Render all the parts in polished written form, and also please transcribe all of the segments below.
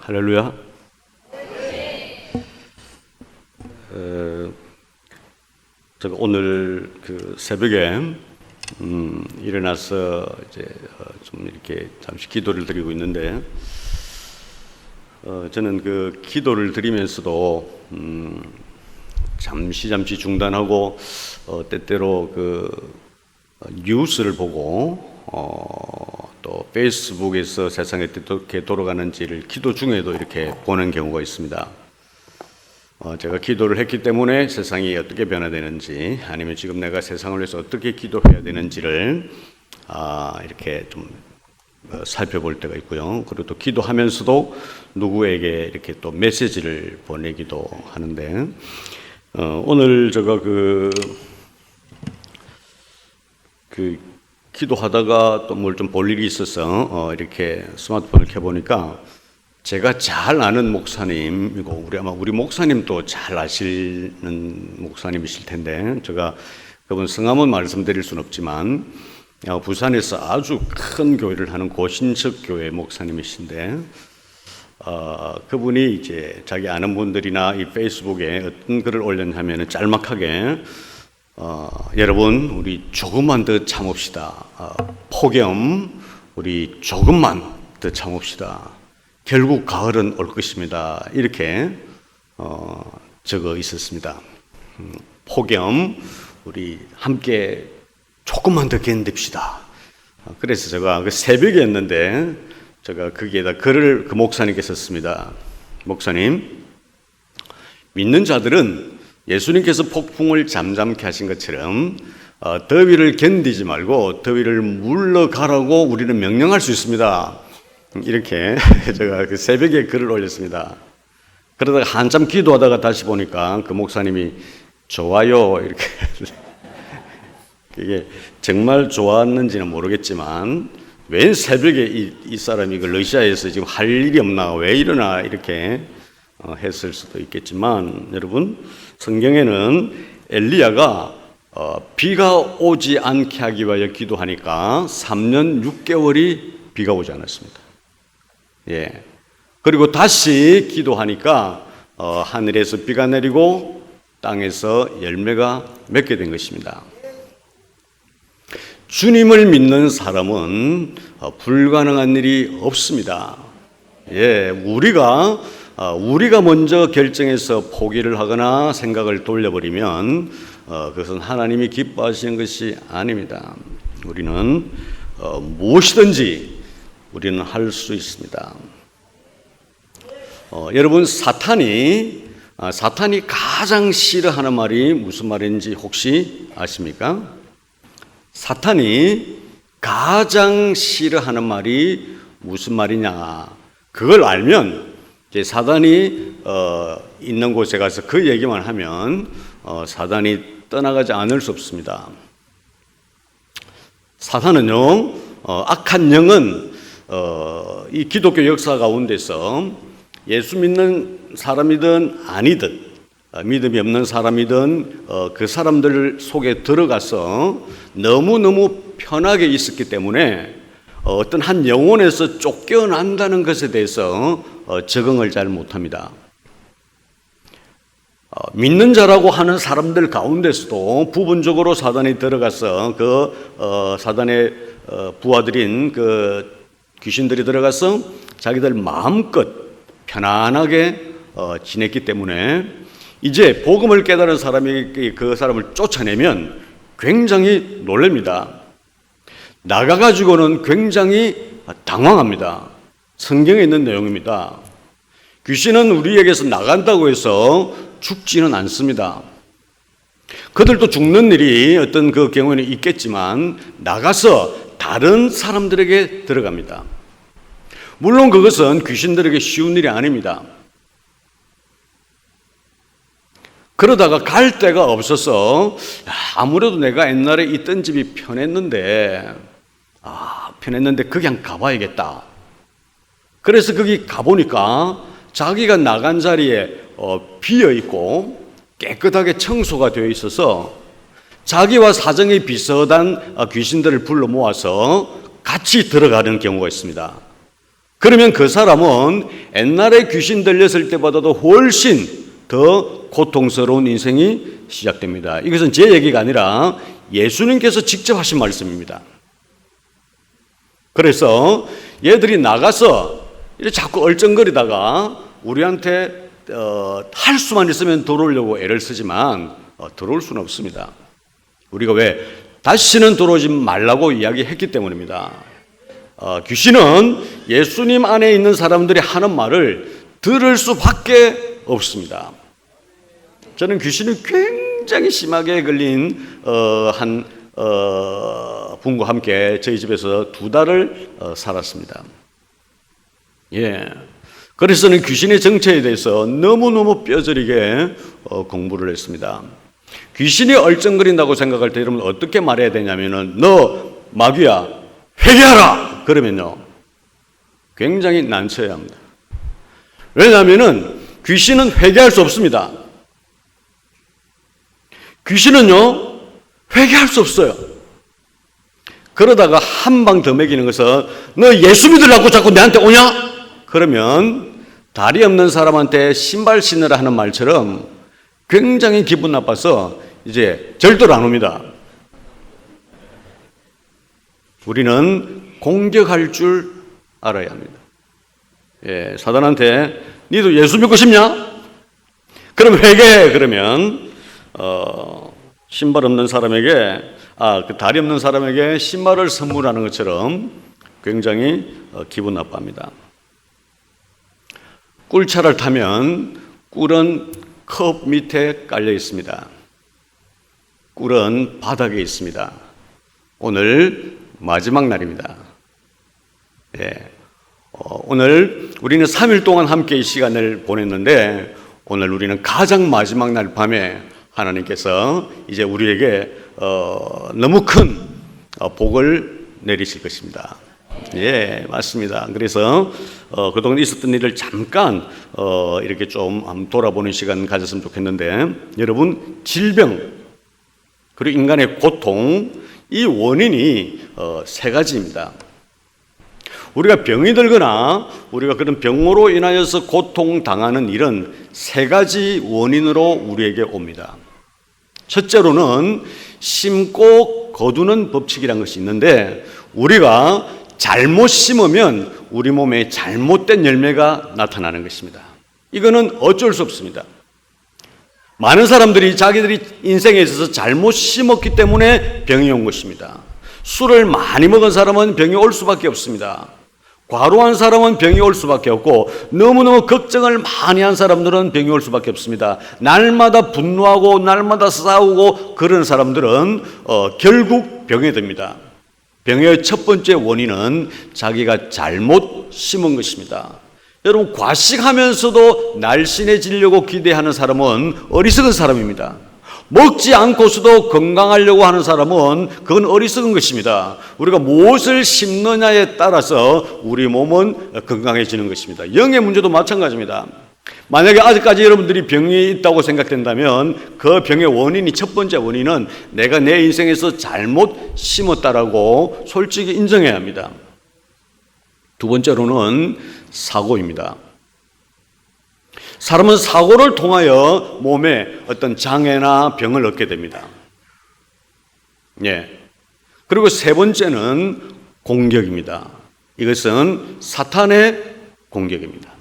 할렐루야. 제가 오늘 그 새벽에 일어나서 이제 좀 이렇게 잠시 기도를 드리고 있는데, 저는 그 기도를 드리면서도 잠시 중단하고 때때로 그 뉴스를 보고 또 페이스북에서 세상에 어떻게 돌아가는지를 기도 중에도 이렇게 보는 경우가 있습니다. 제가 기도를 했기 때문에 세상이 어떻게 변화되는지, 아니면 지금 내가 세상을 위해서 어떻게 기도해야 되는지를 이렇게 좀 살펴볼 때가 있고요. 그리고 또 기도하면서도 누구에게 이렇게 또 메시지를 보내기도 하는데, 오늘 제가 그 기도하다가 또 뭘 좀 볼 일이 있어서 이렇게 스마트폰을 켜보니까 제가 잘 아는 목사님이고, 우리 목사님도 잘 아시는 목사님이실 텐데, 제가 그분 성함은 말씀드릴 수는 없지만 부산에서 아주 큰 교회를 하는 고신석 교회 목사님이신데, 그분이 이제 자기 아는 분들이나 이 페이스북에 어떤 글을 올렸냐면은 짤막하게 여러분, 우리 조금만 더 참읍시다. 폭염, 우리 조금만 더 참읍시다. 결국 가을은 올 것입니다. 이렇게 적어 있었습니다. 폭염, 우리 함께 조금만 더 견딥시다. 그래서 제가 그 새벽이었는데 제가 거기에다 글을 그 목사님께 썼습니다. 목사님, 믿는 자들은 예수님께서 폭풍을 잠잠케 하신 것처럼 더위를 견디지 말고 더위를 물러가라고 우리는 명령할 수 있습니다. 이렇게 제가 그 새벽에 글을 올렸습니다. 그러다가 한참 기도하다가 다시 보니까 그 목사님이 좋아요 이렇게 이게 정말 좋았는지는 모르겠지만, 왜 새벽에 이 사람이 그 러시아에서 지금 할 일이 없나, 왜 이러나 이렇게 했을 수도 있겠지만, 여러분, 성경에는 엘리야가 비가 오지 않게 하기 위하여 기도하니까 3년 6개월이 비가 오지 않았습니다. 예. 그리고 다시 기도하니까 하늘에서 비가 내리고 땅에서 열매가 맺게 된 것입니다. 주님을 믿는 사람은 불가능한 일이 없습니다. 예, 우리가 먼저 결정해서 포기를 하거나 생각을 돌려버리면 그것은 하나님이 기뻐하시는 것이 아닙니다. 우리는 무엇이든지 우리는 할 수 있습니다. 여러분, 사탄이 가장 싫어하는 말이 무슨 말인지 혹시 아십니까? 사탄이 가장 싫어하는 말이 무슨 말이냐? 그걸 알면 사단이 있는 곳에 가서 그 얘기만 하면 사단이 떠나가지 않을 수 없습니다. 사탄은요, 악한 영은 이 기독교 역사 가운데서 예수 믿는 사람이든 아니든, 믿음이 없는 사람이든 그 사람들 속에 들어가서 너무너무 편하게 있었기 때문에 어떤 한 영혼에서 쫓겨난다는 것에 대해서 적응을 잘 못합니다. 믿는 자라고 하는 사람들 가운데서도 부분적으로 사단이 들어가서 사단의 부하들인 귀신들이 들어가서 자기들 마음껏 편안하게 지냈기 때문에 이제 복음을 깨달은 사람이 그 사람을 쫓아내면 굉장히 놀랍니다. 나가가지고는 굉장히 당황합니다. 성경에 있는 내용입니다. 귀신은 우리에게서 나간다고 해서 죽지는 않습니다. 그들도 죽는 일이 어떤 그 경우에는 있겠지만 나가서 다른 사람들에게 들어갑니다. 물론 그것은 귀신들에게 쉬운 일이 아닙니다. 그러다가 갈 데가 없어서 아무래도 내가 옛날에 있던 집이 편했는데 그냥 가봐야겠다. 그래서 거기 가보니까 자기가 나간 자리에 비어 있고 깨끗하게 청소가 되어 있어서 자기와 사정이 비슷한 귀신들을 불러 모아서 같이 들어가는 경우가 있습니다. 그러면 그 사람은 옛날에 귀신 들렸을 때보다도 훨씬 더 고통스러운 인생이 시작됩니다. 이것은 제 얘기가 아니라 예수님께서 직접 하신 말씀입니다. 그래서 얘들이 나가서 이렇게 자꾸 얼쩡거리다가 우리한테 할 수만 있으면 들어오려고 애를 쓰지만 들어올 수는 없습니다. 우리가 왜 다시는 들어오지 말라고 이야기했기 때문입니다. 귀신은 예수님 안에 있는 사람들이 하는 말을 들을 수밖에 없습니다. 저는 귀신이 굉장히 심하게 걸린 한 분과 함께 저희 집에서 2달을 살았습니다. 예. 그래서 저는 귀신의 정체에 대해서 너무너무 뼈저리게 공부를 했습니다. 귀신이 얼쩡거린다고 생각할 때 여러분 어떻게 말해야 되냐면은 너 마귀야 회개하라 그러면요 굉장히 난처해야 합니다. 왜냐하면은 귀신은 회개할 수 없습니다. 귀신은요 회개할 수 없어요. 그러다가 한 방 더 먹이는 것은 너 예수 믿으려고 자꾸 내한테 오냐? 그러면 다리 없는 사람한테 신발 신으라 하는 말처럼 굉장히 기분 나빠서 이제 절대로 안 옵니다. 우리는 공격할 줄 알아야 합니다. 예, 사단한테 니도 예수 믿고 싶냐? 그럼 회개해. 그러면 신발 없는 사람에게 그 다리 없는 사람에게 신발을 선물하는 것처럼 굉장히 기분 나빠합니다. 꿀차를 타면 꿀은 컵 밑에 깔려 있습니다. 꿀은 바닥에 있습니다. 오늘 마지막 날입니다. 예. 오늘 우리는 3일 동안 함께 이 시간을 보냈는데 오늘 우리는 가장 마지막 날 밤에 하나님께서 이제 우리에게 너무 큰 복을 내리실 것입니다. 예, 맞습니다. 그래서 그동안 있었던 일을 잠깐 이렇게 좀 돌아보는 시간 가졌으면 좋겠는데 여러분 질병 그리고 인간의 고통 이 원인이 3가지입니다. 우리가 병이 들거나 우리가 그런 병으로 인하여서 고통당하는 일은 3가지 원인으로 우리에게 옵니다. 첫째로는 심고 거두는 법칙이라는 것이 있는데 우리가 잘못 심으면 우리 몸에 잘못된 열매가 나타나는 것입니다. 이거는 어쩔 수 없습니다. 많은 사람들이 자기들이 인생에 있어서 잘못 심었기 때문에 병이 온 것입니다. 술을 많이 먹은 사람은 병이 올 수밖에 없습니다. 과로한 사람은 병이 올 수밖에 없고 너무너무 걱정을 많이 한 사람들은 병이 올 수밖에 없습니다. 날마다 분노하고 날마다 싸우고 그런 사람들은 결국 병에 듭니다. 병의 첫 번째 원인은 자기가 잘못 심은 것입니다. 여러분 과식하면서도 날씬해지려고 기대하는 사람은 어리석은 사람입니다. 먹지 않고서도 건강하려고 하는 사람은 그건 어리석은 것입니다. 우리가 무엇을 심느냐에 따라서 우리 몸은 건강해지는 것입니다. 영의 문제도 마찬가지입니다. 만약에 아직까지 여러분들이 병이 있다고 생각된다면 그 병의 원인이 첫 번째 원인은 내가 내 인생에서 잘못 심었다라고 솔직히 인정해야 합니다. 두 번째로는 사고입니다. 사람은 사고를 통하여 몸에 어떤 장애나 병을 얻게 됩니다. 예. 그리고 세 번째는 공격입니다. 이것은 사탄의 공격입니다.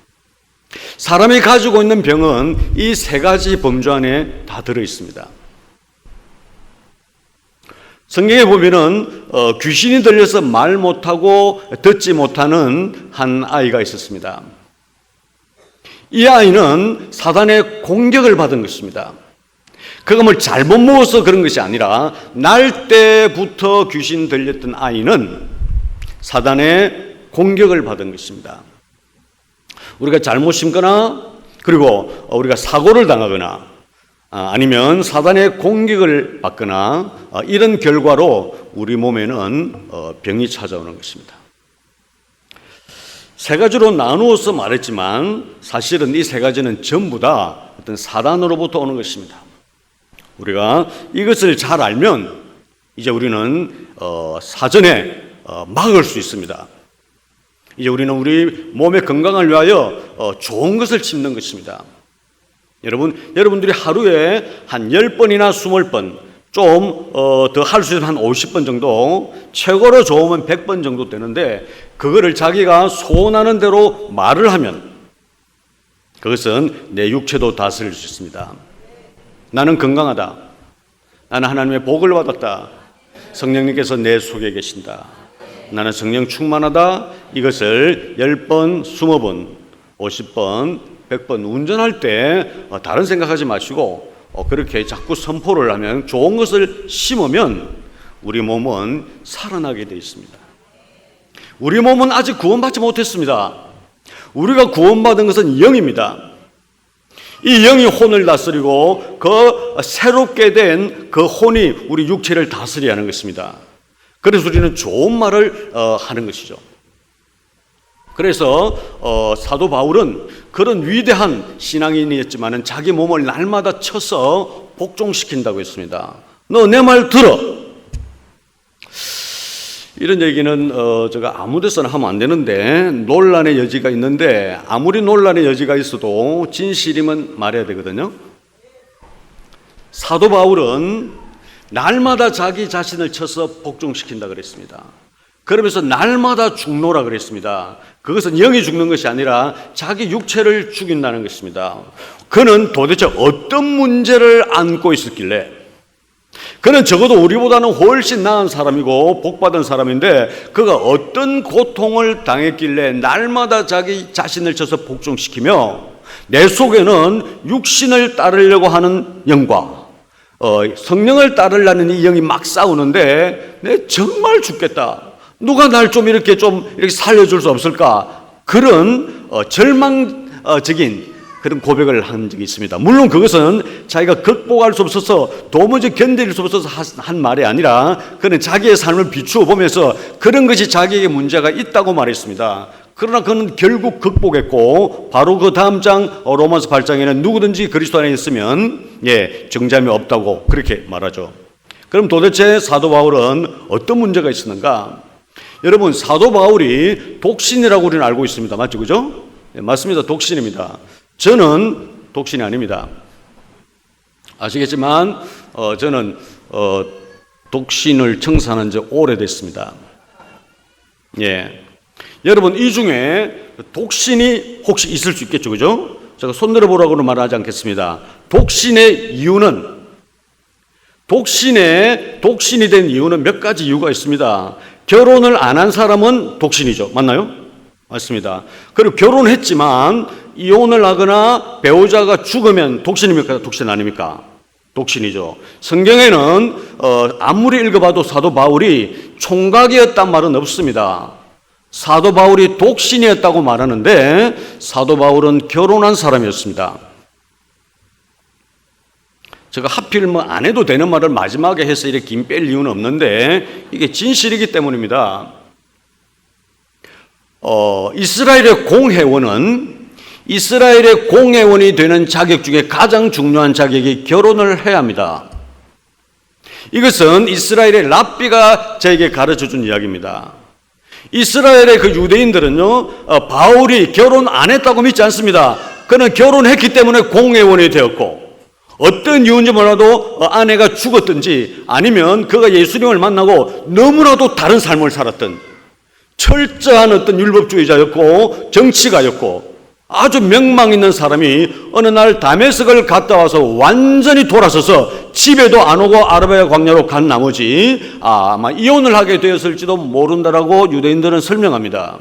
사람이 가지고 있는 병은 이 3가지 범주 안에 다 들어 있습니다. 성경에 보면은 귀신이 들려서 말 못하고 듣지 못하는 한 아이가 있었습니다. 이 아이는 사단의 공격을 받은 것입니다. 그가 뭘 잘못 먹어서 그런 것이 아니라 날 때부터 귀신 들렸던 아이는 사단의 공격을 받은 것입니다. 우리가 잘못 심거나 그리고 우리가 사고를 당하거나 아니면 사단의 공격을 받거나 이런 결과로 우리 몸에는 병이 찾아오는 것입니다. 3가지로 나누어서 말했지만 사실은 이 3가지는 전부 다 어떤 사단으로부터 오는 것입니다. 우리가 이것을 잘 알면 이제 우리는 사전에 막을 수 있습니다. 이제 우리는 우리 몸의 건강을 위하여 좋은 것을 심는 것입니다. 여러분들이 하루에 한 10번이나 20번, 좀 더 할 수 있으면 한 50번 정도, 최고로 좋으면 100번 정도 되는데, 그거를 자기가 소원하는 대로 말을 하면 그것은 내 육체도 다스릴 수 있습니다. 나는 건강하다. 나는 하나님의 복을 받았다. 성령님께서 내 속에 계신다. 나는 성령 충만하다. 이것을 10번, 20번, 50번, 100번 운전할 때 다른 생각하지 마시고 그렇게 자꾸 선포를 하면, 좋은 것을 심으면 우리 몸은 살아나게 되어 있습니다. 우리 몸은 아직 구원받지 못했습니다. 우리가 구원받은 것은 영입니다. 이 영이 혼을 다스리고 그 새롭게 된 그 혼이 우리 육체를 다스려야 하는 것입니다. 그래서 우리는 좋은 말을 하는 것이죠. 그래서 사도 바울은 그런 위대한 신앙인이었지만 자기 몸을 날마다 쳐서 복종시킨다고 했습니다. 너 내 말 들어. 이런 얘기는 제가 아무 데서나 하면 안 되는데 논란의 여지가 있는데, 아무리 논란의 여지가 있어도 진실이면 말해야 되거든요. 사도 바울은 날마다 자기 자신을 쳐서 복종시킨다 그랬습니다. 그러면서 날마다 죽노라 그랬습니다. 그것은 영이 죽는 것이 아니라 자기 육체를 죽인다는 것입니다. 그는 도대체 어떤 문제를 안고 있었길래, 그는 적어도 우리보다는 훨씬 나은 사람이고 복받은 사람인데 그가 어떤 고통을 당했길래 날마다 자기 자신을 쳐서 복종시키며 내 속에는 육신을 따르려고 하는 영과 성령을 따르려는 이 영이 막 싸우는데 내 정말 죽겠다. 누가 날 좀 이렇게 살려줄 수 없을까? 그런 절망적인 그런 고백을 한 적이 있습니다. 물론 그것은 자기가 극복할 수 없어서 도무지 견딜 수 없어서 한 말이 아니라 그는 자기의 삶을 비추어 보면서 그런 것이 자기에게 문제가 있다고 말했습니다. 그러나 그는 결국 극복했고, 바로 그 다음 장 로마서 8장에는 누구든지 그리스도 안에 있으면 정죄함이 없다고 그렇게 말하죠. 그럼 도대체 사도 바울은 어떤 문제가 있었는가? 여러분, 사도 바울이 독신이라고 우리는 알고 있습니다. 맞죠? 그죠? 네, 맞습니다. 독신입니다. 저는 독신이 아닙니다. 아시겠지만 저는 독신을 청산한 지 오래됐습니다. 여러분, 이 중에 독신이 혹시 있을 수 있겠죠, 그죠? 제가 손들어 보라고는 말하지 않겠습니다. 독신의 이유는, 독신이 된 이유는 몇 가지 이유가 있습니다. 결혼을 안 한 사람은 독신이죠. 맞나요? 맞습니다. 그리고 결혼했지만 이혼을 하거나 배우자가 죽으면 독신입니까? 독신 아닙니까? 독신이죠. 성경에는 아무리 읽어봐도 사도 바울이 총각이었단 말은 없습니다. 사도 바울이 독신이었다고 말하는데 사도 바울은 결혼한 사람이었습니다. 제가 하필 안 해도 되는 말을 마지막에 해서 이렇게 긴 뺄 이유는 없는데 이게 진실이기 때문입니다. 이스라엘의 공회원이 되는 자격 중에 가장 중요한 자격이 결혼을 해야 합니다. 이것은 이스라엘의 랍비가 저에게 가르쳐준 이야기입니다. 이스라엘의 그 유대인들은요, 바울이 결혼 안 했다고 믿지 않습니다. 그는 결혼했기 때문에 공회원이 되었고, 어떤 이유인지 몰라도 아내가 죽었든지 아니면 그가 예수님을 만나고 너무나도 다른 삶을 살았던 철저한 어떤 율법주의자였고 정치가였고 아주 명망 있는 사람이 어느 날 다메섹을 갔다 와서 완전히 돌아서서 집에도 안 오고 아라비아 광야로 간 나머지 아마 이혼을 하게 되었을지도 모른다라고 유대인들은 설명합니다.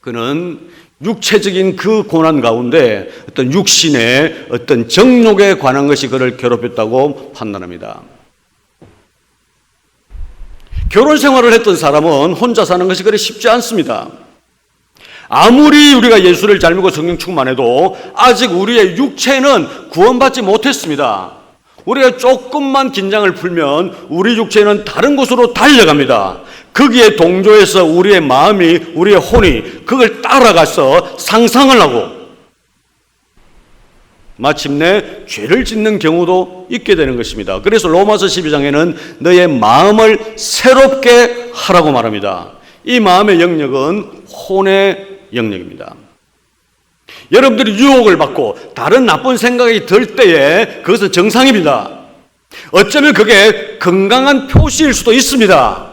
그는 육체적인 그 고난 가운데 어떤 육신의 어떤 정욕에 관한 것이 그를 괴롭혔다고 판단합니다. 결혼 생활을 했던 사람은 혼자 사는 것이 그리 쉽지 않습니다. 아무리 우리가 예수를 잘 믿고 성령 충만해도 아직 우리의 육체는 구원받지 못했습니다. 우리가 조금만 긴장을 풀면 우리 육체는 다른 곳으로 달려갑니다. 거기에 동조해서 우리의 마음이, 우리의 혼이 그걸 따라가서 상상을 하고 마침내 죄를 짓는 경우도 있게 되는 것입니다. 그래서 로마서 12장에는 너의 마음을 새롭게 하라고 말합니다. 이 마음의 영역은 혼의 영역입니다. 여러분들이 유혹을 받고 다른 나쁜 생각이 들 때에 그것은 정상입니다. 어쩌면 그게 건강한 표시일 수도 있습니다.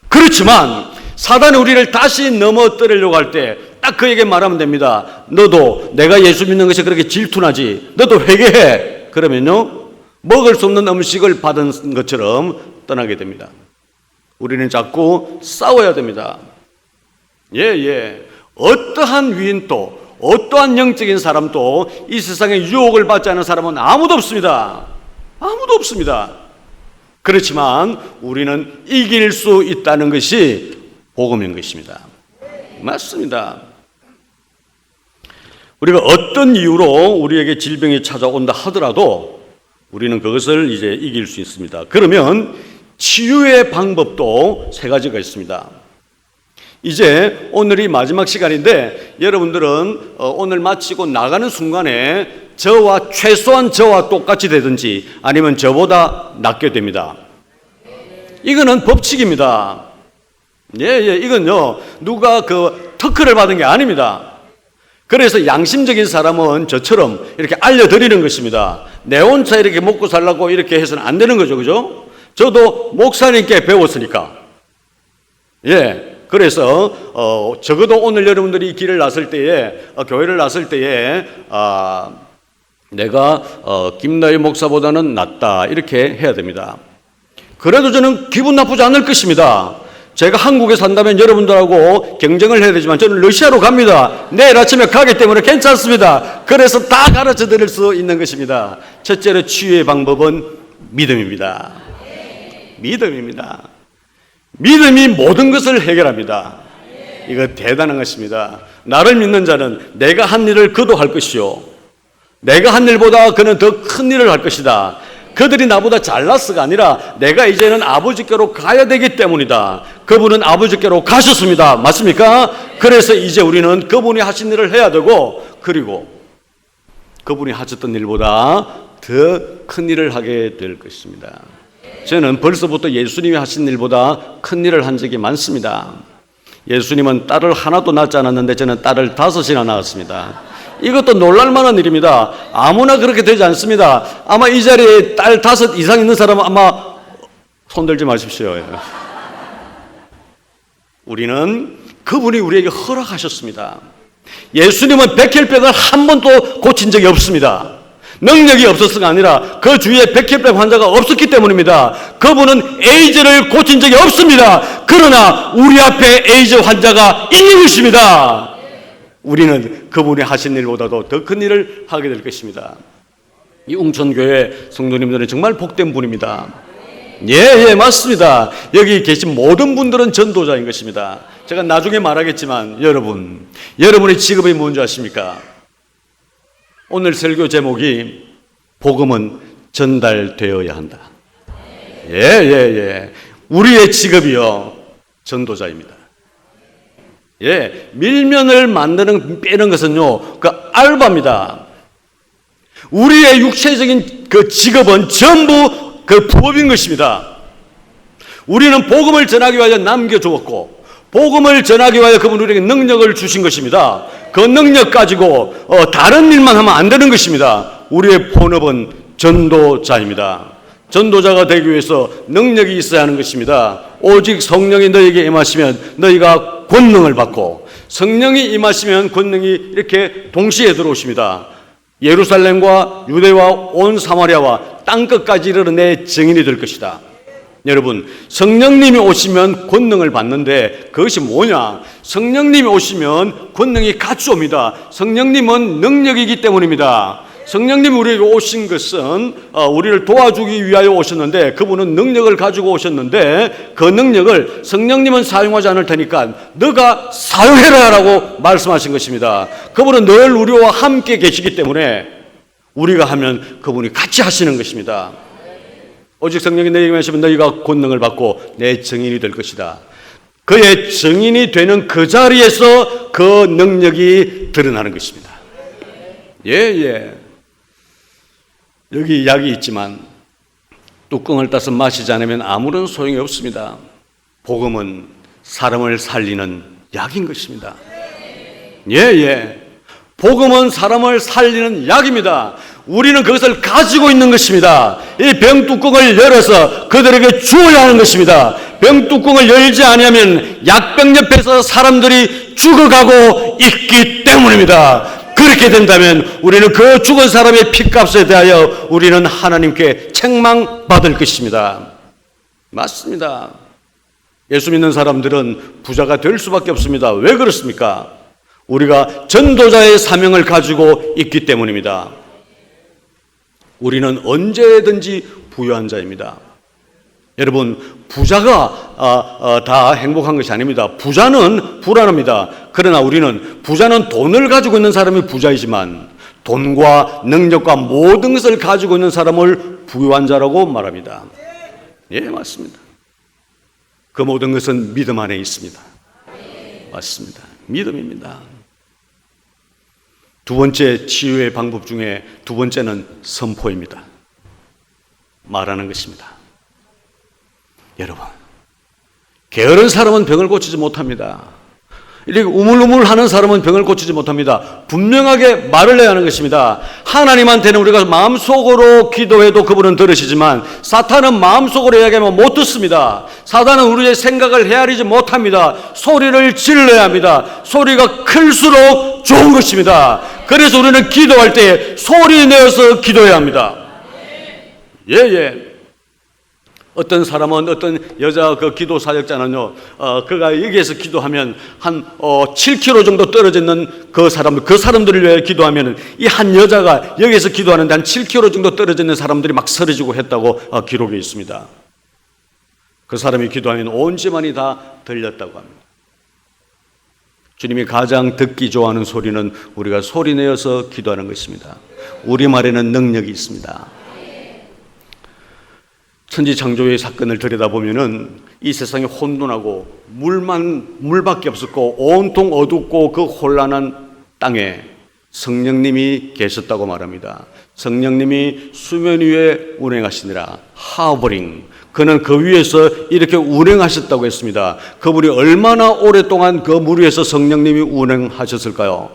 그렇지만 사단이 우리를 다시 넘어뜨리려고 할 때 딱 그에게 말하면 됩니다. 너도 내가 예수 믿는 것이 그렇게 질투나지? 너도 회개해. 그러면요, 먹을 수 없는 음식을 받은 것처럼 떠나게 됩니다. 우리는 자꾸 싸워야 됩니다. 어떠한 위인도 어떠한 영적인 사람도 이 세상에 유혹을 받지 않은 사람은 아무도 없습니다. 아무도 없습니다. 그렇지만 우리는 이길 수 있다는 것이 복음인 것입니다. 맞습니다. 우리가 어떤 이유로 우리에게 질병이 찾아온다 하더라도 우리는 그것을 이제 이길 수 있습니다. 그러면 치유의 방법도 세 가지가 있습니다. 이제 오늘이 마지막 시간인데 여러분들은 오늘 마치고 나가는 순간에 최소한 저와 똑같이 되든지 아니면 저보다 낫게 됩니다. 이거는 법칙입니다. 이건요, 누가 특허를 받은 게 아닙니다. 그래서 양심적인 사람은 저처럼 이렇게 알려드리는 것입니다. 내 혼자 이렇게 먹고 살라고 이렇게 해서는 안 되는 거죠. 그죠? 저도 목사님께 배웠으니까. 그래서 적어도 오늘 여러분들이 길을 나설 때에 교회를 나설 때에 내가 김나희 목사보다는 낫다 이렇게 해야 됩니다. 그래도 저는 기분 나쁘지 않을 것입니다. 제가 한국에 산다면 여러분들하고 경쟁을 해야 되지만 저는 러시아로 갑니다. 내일 아침에 가기 때문에 괜찮습니다. 그래서 다 가르쳐 드릴 수 있는 것입니다. 첫째로 치유의 방법은 믿음입니다. 믿음입니다. 믿음이 모든 것을 해결합니다. 이거 대단한 것입니다. 나를 믿는 자는 내가 한 일을 그도 할 것이요, 내가 한 일보다 그는 더 큰 일을 할 것이다. 그들이 나보다 잘났어가 아니라 내가 이제는 아버지께로 가야 되기 때문이다. 그분은 아버지께로 가셨습니다. 맞습니까? 그래서 이제 우리는 그분이 하신 일을 해야 되고, 그리고 그분이 하셨던 일보다 더 큰 일을 하게 될 것입니다. 저는 벌써부터 예수님이 하신 일보다 큰 일을 한 적이 많습니다. 예수님은 딸을 하나도 낳지 않았는데 저는 딸을 5이나 낳았습니다. 이것도 놀랄만한 일입니다. 아무나 그렇게 되지 않습니다. 아마 이 자리에 딸 5 이상 있는 사람은 아마 손들지 마십시오. 우리는 그분이 우리에게 허락하셨습니다. 예수님은 백혈병을 한 번도 고친 적이 없습니다. 능력이 없었어가 아니라 그 주위에 백혈병 환자가 없었기 때문입니다. 그분은 에이즈를 고친 적이 없습니다. 그러나 우리 앞에 에이즈 환자가 있는 것입니다. 우리는 그분이 하신 일보다도 더 큰 일을 하게 될 것입니다. 이 웅천교회 성도님들은 정말 복된 분입니다. 맞습니다. 여기 계신 모든 분들은 전도자인 것입니다. 제가 나중에 말하겠지만 여러분의 직업이 뭔지 아십니까? 오늘 설교 제목이 복음은 전달되어야 한다. 우리의 직업이요, 전도자입니다. 밀면을 빼는 것은요, 알바입니다. 우리의 육체적인 그 직업은 전부 그 부업인 것입니다. 우리는 복음을 전하기 위하여 남겨주었고, 복음을 전하기 위하여 그분 우리에게 능력을 주신 것입니다. 그 능력 가지고 다른 일만 하면 안 되는 것입니다. 우리의 본업은 전도자입니다. 전도자가 되기 위해서 능력이 있어야 하는 것입니다. 오직 성령이 너에게 임하시면 너희가 권능을 받고, 성령이 임하시면 권능이 이렇게 동시에 들어오십니다. 예루살렘과 유대와 온 사마리아와 땅끝까지 이르러 내 증인이 될 것이다. 여러분, 성령님이 오시면 권능을 받는데 그것이 뭐냐? 성령님이 오시면 권능이 같이 옵니다. 성령님은 능력이기 때문입니다. 성령님이 우리에게 오신 것은 우리를 도와주기 위하여 오셨는데, 그분은 능력을 가지고 오셨는데 그 능력을 성령님은 사용하지 않을 테니까 너가 사용해라 라고 말씀하신 것입니다. 그분은 늘 우리와 함께 계시기 때문에 우리가 하면 그분이 같이 하시는 것입니다. 오직 성령이 너희에게 임하시면 너희가 권능을 받고 내 증인이 될 것이다. 그의 증인이 되는 그 자리에서 그 능력이 드러나는 것입니다. 여기 약이 있지만 뚜껑을 따서 마시지 않으면 아무런 소용이 없습니다. 복음은 사람을 살리는 약인 것입니다. 예. 복음은 사람을 살리는 약입니다. 우리는 그것을 가지고 있는 것입니다. 이 병뚜껑을 열어서 그들에게 주어야 하는 것입니다. 병뚜껑을 열지 않으면 약병 옆에서 사람들이 죽어가고 있기 때문입니다. 그렇게 된다면 우리는 그 죽은 사람의 피값에 대하여 우리는 하나님께 책망받을 것입니다. 맞습니다. 예수 믿는 사람들은 부자가 될 수밖에 없습니다. 왜 그렇습니까? 우리가 전도자의 사명을 가지고 있기 때문입니다. 우리는 언제든지 부유한 자입니다. 여러분, 부자가 다 행복한 것이 아닙니다. 부자는 불안합니다. 그러나 우리는 부자는 돈을 가지고 있는 사람이 부자이지만 돈과 능력과 모든 것을 가지고 있는 사람을 부유한 자라고 말합니다. 예, 맞습니다. 그 모든 것은 믿음 안에 있습니다. 맞습니다. 믿음입니다. 두 번째 치유의 방법 중에 두 번째는 선포입니다. 말하는 것입니다. 여러분, 게으른 사람은 병을 고치지 못합니다. 이렇게 우물우물하는 사람은 병을 고치지 못합니다. 분명하게 말을 해야 하는 것입니다. 하나님한테는 우리가 마음속으로 기도해도 그분은 들으시지만 사탄은 마음속으로 이야기하면 못 듣습니다. 사탄은 우리의 생각을 헤아리지 못합니다. 소리를 질러야 합니다. 소리가 클수록 좋은 것입니다. 그래서 우리는 기도할 때 소리 내어서 기도해야 합니다. 예. 어떤 사람은 어떤 여자 그 기도 사역자는요, 그가 여기에서 기도하면 한 7km 정도 떨어져 있는 그 사람들을 위해 기도하면 이 한 여자가 여기에서 기도하는데 한 7km 정도 떨어져 있는 사람들이 막 쓰러지고 했다고 기록이 있습니다. 그 사람이 기도하면 온 집안이 다 들렸다고 합니다. 주님이 가장 듣기 좋아하는 소리는 우리가 소리 내어서 기도하는 것입니다. 우리말에는 능력이 있습니다. 천지창조의 사건을 들여다보면은 이 세상이 혼돈하고 물밖에 없었고 온통 어둡고 그 혼란한 땅에 성령님이 계셨다고 말합니다. 성령님이 수면 위에 운행하시니라. 하버링. 그는 그 위에서 이렇게 운행하셨다고 했습니다. 그분이 얼마나 오랫동안 그 물 위에서 성령님이 운행하셨을까요?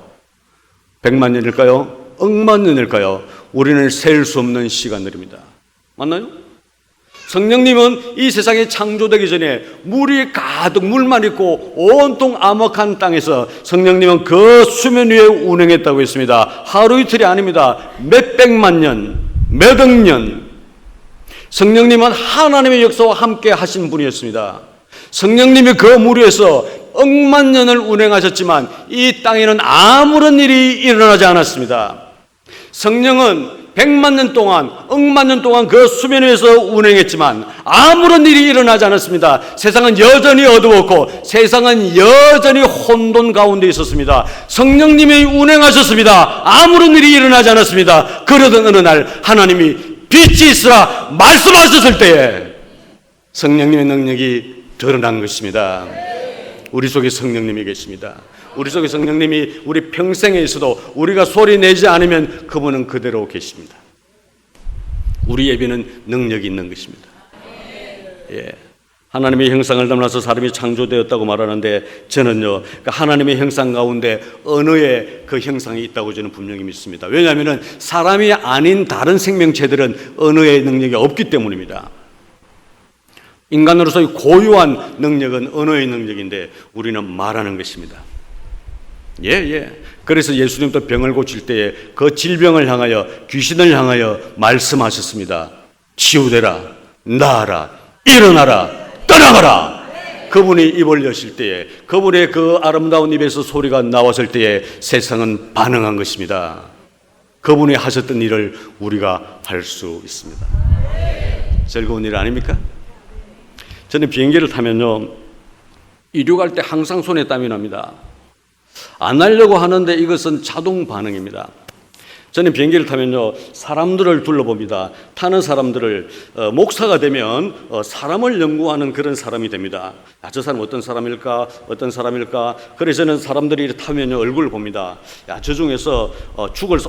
100만 년일까요? 억만 년일까요? 우리는 셀 수 없는 시간들입니다. 맞나요? 성령님은 이 세상이 창조되기 전에 물이 가득 물만 있고 온통 암흑한 땅에서 성령님은 그 수면 위에 운행했다고 했습니다. 하루 이틀이 아닙니다. 몇백만 년, 몇억 년. 성령님은 하나님의 역사와 함께 하신 분이었습니다. 성령님이 그 물 위에서 억만 년을 운행하셨지만 이 땅에는 아무런 일이 일어나지 않았습니다. 성령은 100만 년 동안, 억만 년 동안 그 수면 위에서 운행했지만 아무런 일이 일어나지 않았습니다. 세상은 여전히 어두웠고 세상은 여전히 혼돈 가운데 있었습니다. 성령님이 운행하셨습니다. 아무런 일이 일어나지 않았습니다. 그러던 어느 날 하나님이 빛이 있으라 말씀하셨을 때에 성령님의 능력이 드러난 것입니다. 우리 속에 성령님이 계십니다. 우리 속에 성령님이 우리 평생에 있어도 우리가 소리 내지 않으면 그분은 그대로 계십니다. 우리 예배는 능력이 있는 것입니다. 예. 하나님의 형상을 담아서 사람이 창조되었다고 말하는데 저는요, 하나님의 형상 가운데 언어의 그 형상이 있다고 저는 분명히 믿습니다. 왜냐하면 사람이 아닌 다른 생명체들은 언어의 능력이 없기 때문입니다. 인간으로서의 고유한 능력은 언어의 능력인데 우리는 말하는 것입니다. 그래서 예수님도 병을 고칠 때에 그 질병을 향하여 귀신을 향하여 말씀하셨습니다. 치유되라, 나아라, 일어나라, 떠나가라. 그분이 입을 여실 때에 그분의 그 아름다운 입에서 소리가 나왔을 때에 세상은 반응한 것입니다. 그분이 하셨던 일을 우리가 할 수 있습니다. 즐거운 일 아닙니까? 저는 비행기를 타면요, 이륙할 때 항상 손에 땀이 납니다. 안 하려고 하는데 이것은 자동 반응입니다. 저는 비행기를 타면요, 사람들을 둘러봅니다. 타는 사람들을 목사가 되면 사람을 연구하는 그런 사람이 됩니다. 저 사람 어떤 사람일까? 그래서 저는 사람들이 타면요, 얼굴을 봅니다. 저 중에서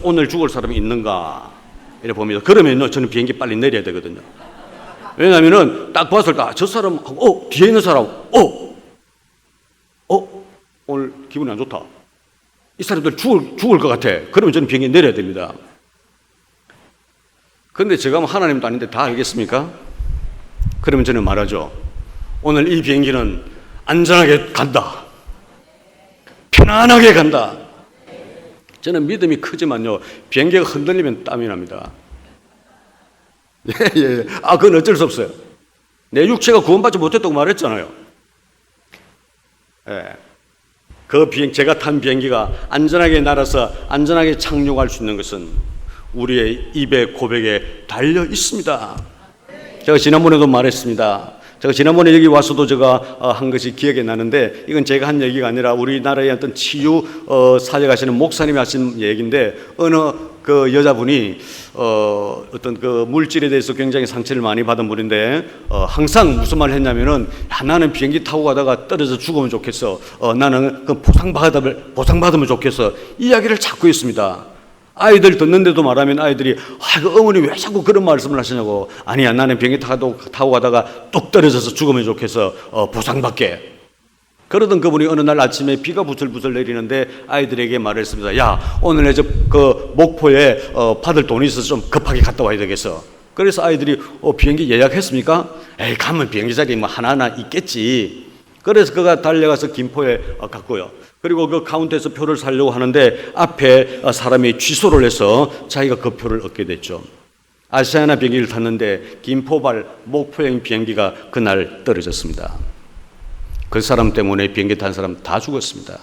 오늘 죽을 사람이 있는가? 이렇게 봅니다. 그러면요, 저는 비행기 빨리 내려야 되거든요. 왜냐하면은 딱 봤을 때 저 사람, 뒤에 있는 사람, 오늘 기분이 안 좋다. 이 사람들 죽을 것 같아. 그러면 저는 비행기 내려야 됩니다. 그런데 제가 뭐 하나님도 아닌데 다 알겠습니까? 그러면 저는 말하죠. 오늘 이 비행기는 안전하게 간다. 편안하게 간다. 저는 믿음이 크지만요, 비행기가 흔들리면 땀이 납니다. 예. 그건 어쩔 수 없어요. 내 육체가 구원받지 못했다고 말했잖아요. 예. 제가 탄 비행기가 안전하게 날아서 안전하게 착륙할 수 있는 것은 우리의 입의 고백에 달려 있습니다. 제가 지난번에도 말했습니다. 제가 지난번에 여기 와서도 제가 한 것이 기억이 나는데, 이건 제가 한 얘기가 아니라 우리나라의 어떤 치유 사역하시는 목사님이 하신 얘기인데, 어느 그 여자분이 어떤 그 물질에 대해서 굉장히 상처를 많이 받은 분인데, 항상 무슨 말을 했냐면은, 나는 비행기 타고 가다가 떨어져 죽으면 좋겠어. 나는 그 보상받으면 좋겠어. 이야기를 자꾸 했습니다. 아이들 듣는데도 말하면 아이들이 그 어머니 왜 자꾸 그런 말씀을 하시냐고. 아니야, 나는 비행기 타고 가다가 뚝 떨어져서 죽으면 좋겠어. 보상받게. 그러던 그분이 어느 날 아침에 비가 부슬부슬 내리는데 아이들에게 말했습니다. 야, 오늘 내 그 목포에 받을 돈이 있어서 좀 급하게 갔다 와야 되겠어. 그래서 아이들이 비행기 예약했습니까? 에이, 가면 비행기 자리 뭐 하나하나 있겠지. 그래서 그가 달려가서 김포에 갔고요. 그리고 그 카운터에서 표를 사려고 하는데 앞에 사람이 취소를 해서 자기가 그 표를 얻게 됐죠. 아시아나 비행기를 탔는데 김포발 목포행 비행기가 그날 떨어졌습니다. 그 사람 때문에 비행기 탄 사람 다 죽었습니다.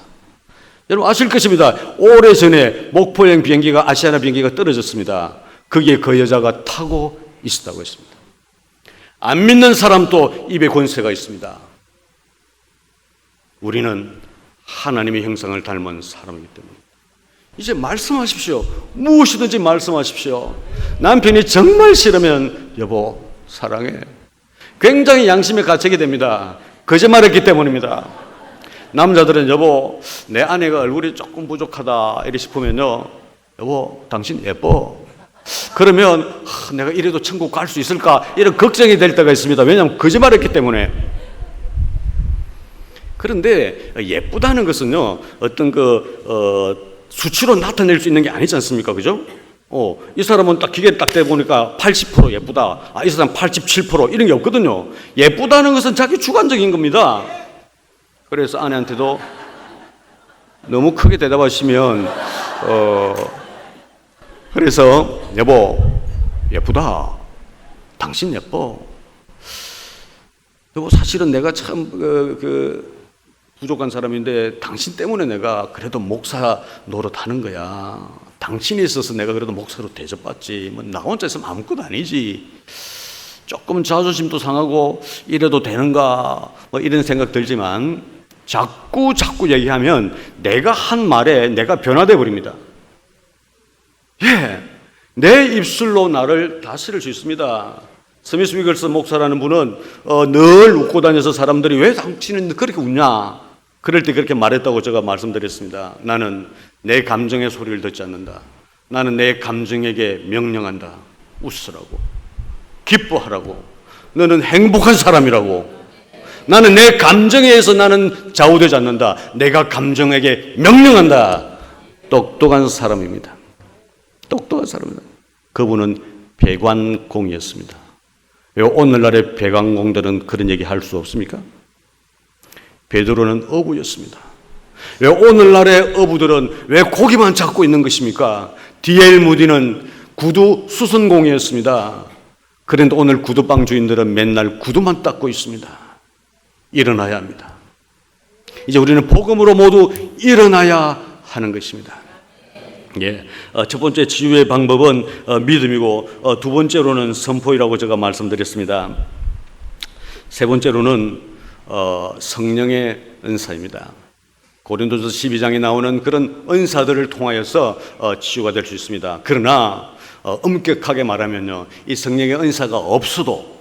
여러분 아실 것입니다. 오래전에 목포행 비행기가 아시아나 비행기가 떨어졌습니다. 거기에 그 여자가 타고 있었다고 했습니다. 안 믿는 사람도 입에 권세가 있습니다. 우리는 하나님의 형상을 닮은 사람이기 때문에 이제 말씀하십시오. 무엇이든지 말씀하십시오. 남편이 정말 싫으면 여보 사랑해. 굉장히 양심에 갇히게 됩니다. 거짓말했기 때문입니다. 남자들은 여보 내 아내가 얼굴이 조금 부족하다 이래 싶으면요, 여보 당신 예뻐. 그러면 내가 이래도 천국 갈 수 있을까 이런 걱정이 될 때가 있습니다. 왜냐하면 거짓말했기 때문에. 그런데 예쁘다는 것은요, 어떤 수치로 나타낼 수 있는 게 아니지 않습니까? 그죠? 이 사람은 딱 기계 딱 대보니까 80% 예쁘다. 이 사람 87% 이런 게 없거든요. 예쁘다는 것은 자기 주관적인 겁니다. 그래서 아내한테도 너무 크게 대답하시면, 그래서 여보, 예쁘다. 당신 예뻐. 여보, 사실은 내가 참, 부족한 사람인데 당신 때문에 내가 그래도 목사 노릇하는 거야. 당신이 있어서 내가 그래도 목사로 대접받지. 나 혼자 있으면 아무것도 아니지. 조금 자존심도 상하고 이래도 되는가 이런 생각 들지만 자꾸 얘기하면 내가 한 말에 내가 변화돼 버립니다. 예, 내 입술로 나를 다스릴 수 있습니다. 스미스 위글스 목사라는 분은 늘 웃고 다녀서 사람들이 왜 당신은 그렇게 웃냐? 그럴 때 그렇게 말했다고 제가 말씀드렸습니다. 나는 내 감정의 소리를 듣지 않는다. 나는 내 감정에게 명령한다. 웃으라고. 기뻐하라고. 너는 행복한 사람이라고. 나는 내 감정에 의해서 나는 좌우되지 않는다. 내가 감정에게 명령한다. 똑똑한 사람입니다. 똑똑한 사람입니다. 그분은 배관공이었습니다. 왜 오늘날의 배관공들은 그런 얘기 할 수 없습니까? 베드로는 어부였습니다. 왜 오늘날의 어부들은 왜 고기만 잡고 있는 것입니까? D.L. 무디는 구두 수선공이었습니다. 그런데 오늘 구두방 주인들은 맨날 구두만 닦고 있습니다. 일어나야 합니다. 이제 우리는 복음으로 모두 일어나야 하는 것입니다. 예, 첫 번째 치유의 방법은 믿음이고, 두 번째로는 선포이라고 제가 말씀드렸습니다. 세 번째로는 성령의 은사입니다. 고린도서 12장에 나오는 그런 은사들을 통하여서 치유가 될 수 있습니다. 그러나 엄격하게 말하면요, 이 성령의 은사가 없어도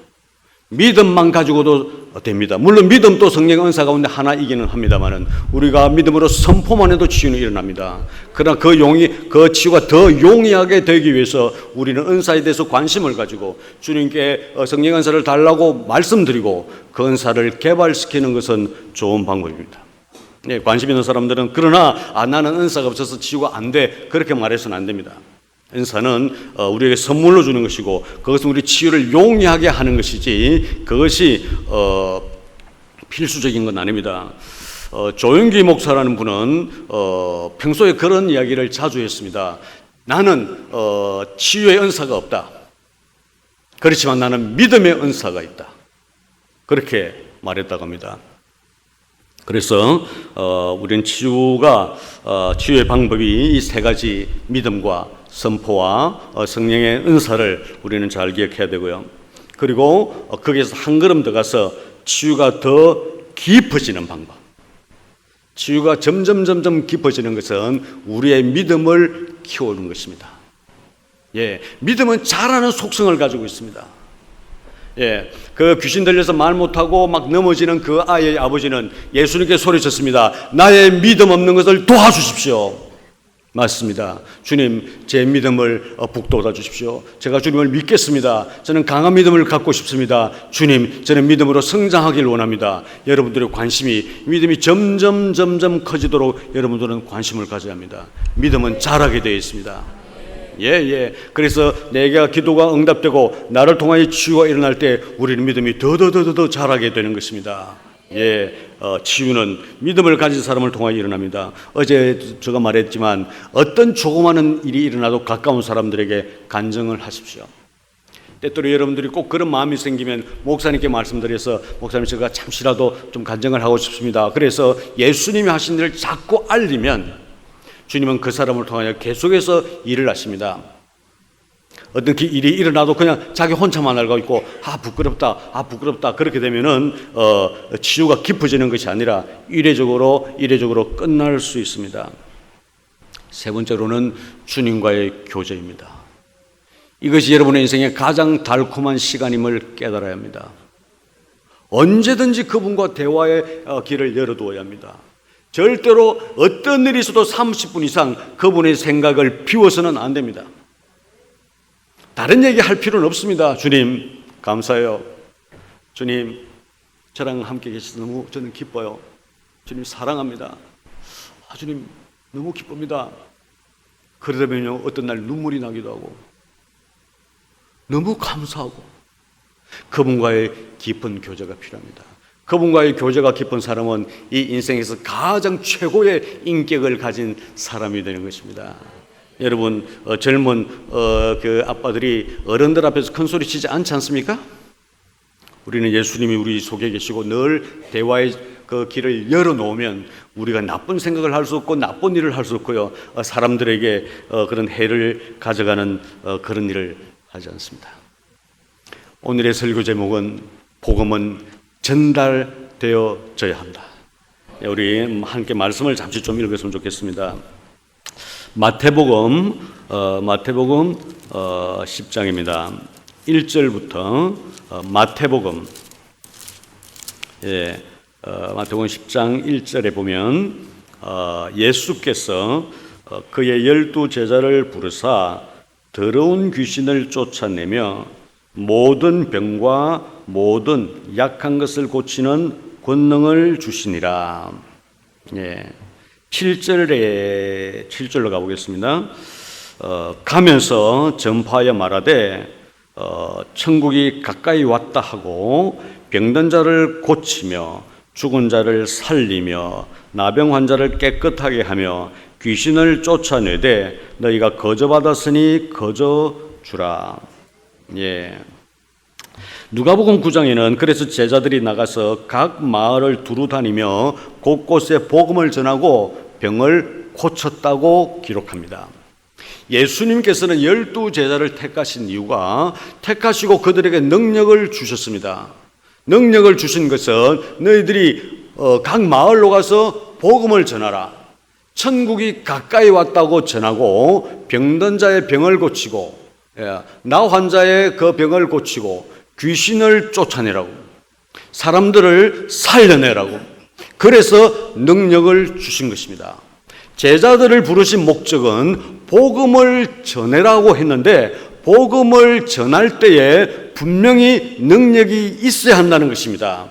믿음만 가지고도 됩니다. 물론 믿음도 성령의 은사 가운데 하나이기는 합니다만은 우리가 믿음으로 선포만 해도 치유는 일어납니다. 그러나 그 치유가 더 용이하게 되기 위해서 우리는 은사에 대해서 관심을 가지고 주님께 성령의 은사를 달라고 말씀드리고 그 은사를 개발시키는 것은 좋은 방법입니다. 예, 관심 있는 사람들은 그러나 나는 은사가 없어서 치유가 안 돼, 그렇게 말해서는 안 됩니다. 은사는 우리에게 선물로 주는 것이고 그것은 우리 치유를 용이하게 하는 것이지 그것이 필수적인 건 아닙니다. 조영기 목사라는 분은 평소에 그런 이야기를 자주 했습니다. 나는 치유의 은사가 없다. 그렇지만 나는 믿음의 은사가 있다. 그렇게 말했다고 합니다. 그래서 우리는 치유의 방법이 이 세 가지 믿음과 선포와 성령의 은사를 우리는 잘 기억해야 되고요. 그리고 거기에서 한 걸음 더 가서 치유가 더 깊어지는 방법. 치유가 점점 깊어지는 것은 우리의 믿음을 키우는 것입니다. 예, 믿음은 자라는 속성을 가지고 있습니다. 예, 그 귀신 들려서 말 못하고 막 넘어지는 그 아이의 아버지는 예수님께 소리쳤습니다. 나의 믿음 없는 것을 도와주십시오. 맞습니다. 주님, 제 믿음을 북돋아 주십시오. 제가 주님을 믿겠습니다. 저는 강한 믿음을 갖고 싶습니다. 주님, 저는 믿음으로 성장하길 원합니다. 여러분들의 믿음이 점점 커지도록 여러분들은 관심을 가져야 합니다. 믿음은 자라게 되어 있습니다. 예. 그래서 내가 기도가 응답되고 나를 통하여 치유가 일어날 때 우리는 믿음이 더 자라게 되는 것입니다. 예, 치유는 믿음을 가진 사람을 통하여 일어납니다. 어제 제가 말했지만 어떤 조그마한 일이 일어나도 가까운 사람들에게 간증을 하십시오. 때때로 여러분들이 꼭 그런 마음이 생기면 목사님께 말씀드려서 목사님 제가 잠시라도 좀 간증을 하고 싶습니다. 그래서 예수님이 하신 일을 자꾸 알리면 주님은 그 사람을 통하여 계속해서 일을 하십니다. 어떤 일이 일어나도 그냥 자기 혼자만 알고 있고 부끄럽다 그렇게 되면은 치유가 깊어지는 것이 아니라 이례적으로 끝날 수 있습니다. 세 번째로는 주님과의 교제입니다. 이것이 여러분의 인생의 가장 달콤한 시간임을 깨달아야 합니다. 언제든지 그분과 대화의 길을 열어두어야 합니다. 절대로 어떤 일이 있어도 30분 이상 그분의 생각을 비워서는 안 됩니다. 다른 얘기 할 필요는 없습니다. 주님, 감사해요. 주님, 저랑 함께 계셔서 너무 저는 기뻐요. 주님, 사랑합니다. 주님, 너무 기쁩니다. 그러다 보면요, 어떤 날 눈물이 나기도 하고, 너무 감사하고, 그분과의 깊은 교제가 필요합니다. 그분과의 교제가 깊은 사람은 이 인생에서 가장 최고의 인격을 가진 사람이 되는 것입니다. 여러분, 젊은 그 아빠들이 어른들 앞에서 큰 소리 치지 않지 않습니까? 우리는 예수님이 우리 속에 계시고 늘 대화의 그 길을 열어놓으면 우리가 나쁜 생각을 할 수 없고 나쁜 일을 할 수 없고요. 사람들에게 그런 해를 가져가는 그런 일을 하지 않습니다. 오늘의 설교 제목은 복음은 전달되어져야 한다. 우리 함께 말씀을 잠시 좀 읽었으면 좋겠습니다. 마태복음 10장입니다. 1절부터 마태복음 10장 1절에 보면 예수께서 그의 12제자를 부르사 더러운 귀신을 쫓아내며 모든 병과 모든 약한 것을 고치는 권능을 주시니라. 7절로 가보겠습니다. 가면서 전파하여 말하되 천국이 가까이 왔다 하고 병든 자를 고치며 죽은 자를 살리며 나병 환자를 깨끗하게 하며 귀신을 쫓아내되 너희가 거저받았으니 거저주라. 누가복음 9장에는 그래서 제자들이 나가서 각 마을을 두루 다니며 곳곳에 복음을 전하고 병을 고쳤다고 기록합니다. 예수님께서는 12제자를 택하신 이유가 택하시고 그들에게 능력을 주셨습니다. 능력을 주신 것은 너희들이 각 마을로 가서 복음을 전하라. 천국이 가까이 왔다고 전하고 병든 자의 병을 고치고 나 환자의 그 병을 고치고 귀신을 쫓아내라고, 사람들을 살려내라고, 그래서 능력을 주신 것입니다. 제자들을 부르신 목적은 복음을 전해라고 했는데 복음을 전할 때에 분명히 능력이 있어야 한다는 것입니다.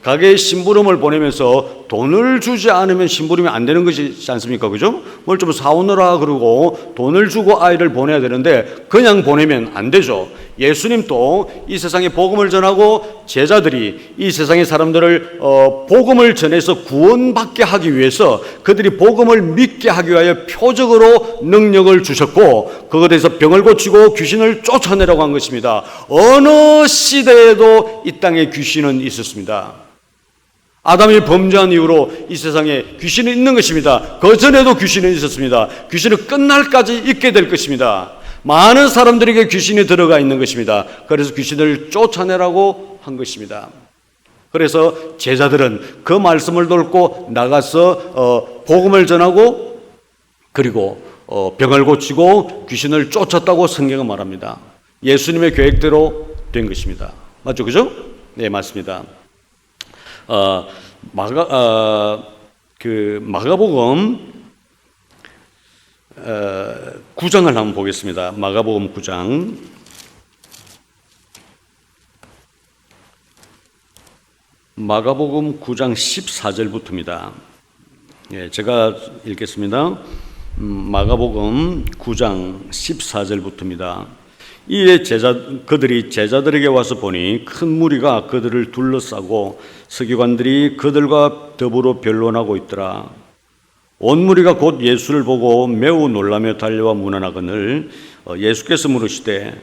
가게에 심부름을 보내면서 돈을 주지 않으면 심부름이 안 되는 것이지 않습니까? 그죠? 뭘 좀 사오느라 그러고 돈을 주고 아이를 보내야 되는데 그냥 보내면 안 되죠. 예수님도 이 세상에 복음을 전하고 제자들이 이 세상의 사람들을 복음을 전해서 구원받게 하기 위해서 그들이 복음을 믿게 하기 위하여 표적으로 능력을 주셨고 그것에서 병을 고치고 귀신을 쫓아내라고 한 것입니다. 어느 시대에도 이 땅에 귀신은 있었습니다. 아담이 범죄한 이후로 이 세상에 귀신이 있는 것입니다. 그 전에도 귀신은 있었습니다. 귀신은 끝날까지 있게 될 것입니다. 많은 사람들에게 귀신이 들어가 있는 것입니다. 그래서 귀신을 쫓아내라고 한 것입니다. 그래서 제자들은 그 말씀을 듣고 나가서 복음을 전하고 그리고 병을 고치고 귀신을 쫓았다고 성경은 말합니다. 예수님의 계획대로 된 것입니다. 맞죠? 그죠? 네, 맞습니다. 마가복음 9장을 한번 보겠습니다. 마가복음 9장. 마가복음 9장 14절부터입니다. 예, 제가 읽겠습니다. 마가복음 9장 14절부터입니다. 이에 그들이 제자들에게 와서 보니 큰 무리가 그들을 둘러싸고 서기관들이 그들과 더불어 변론하고 있더라. 온 무리가 곧 예수를 보고 매우 놀라며 달려와 문안하거늘 예수께서 물으시되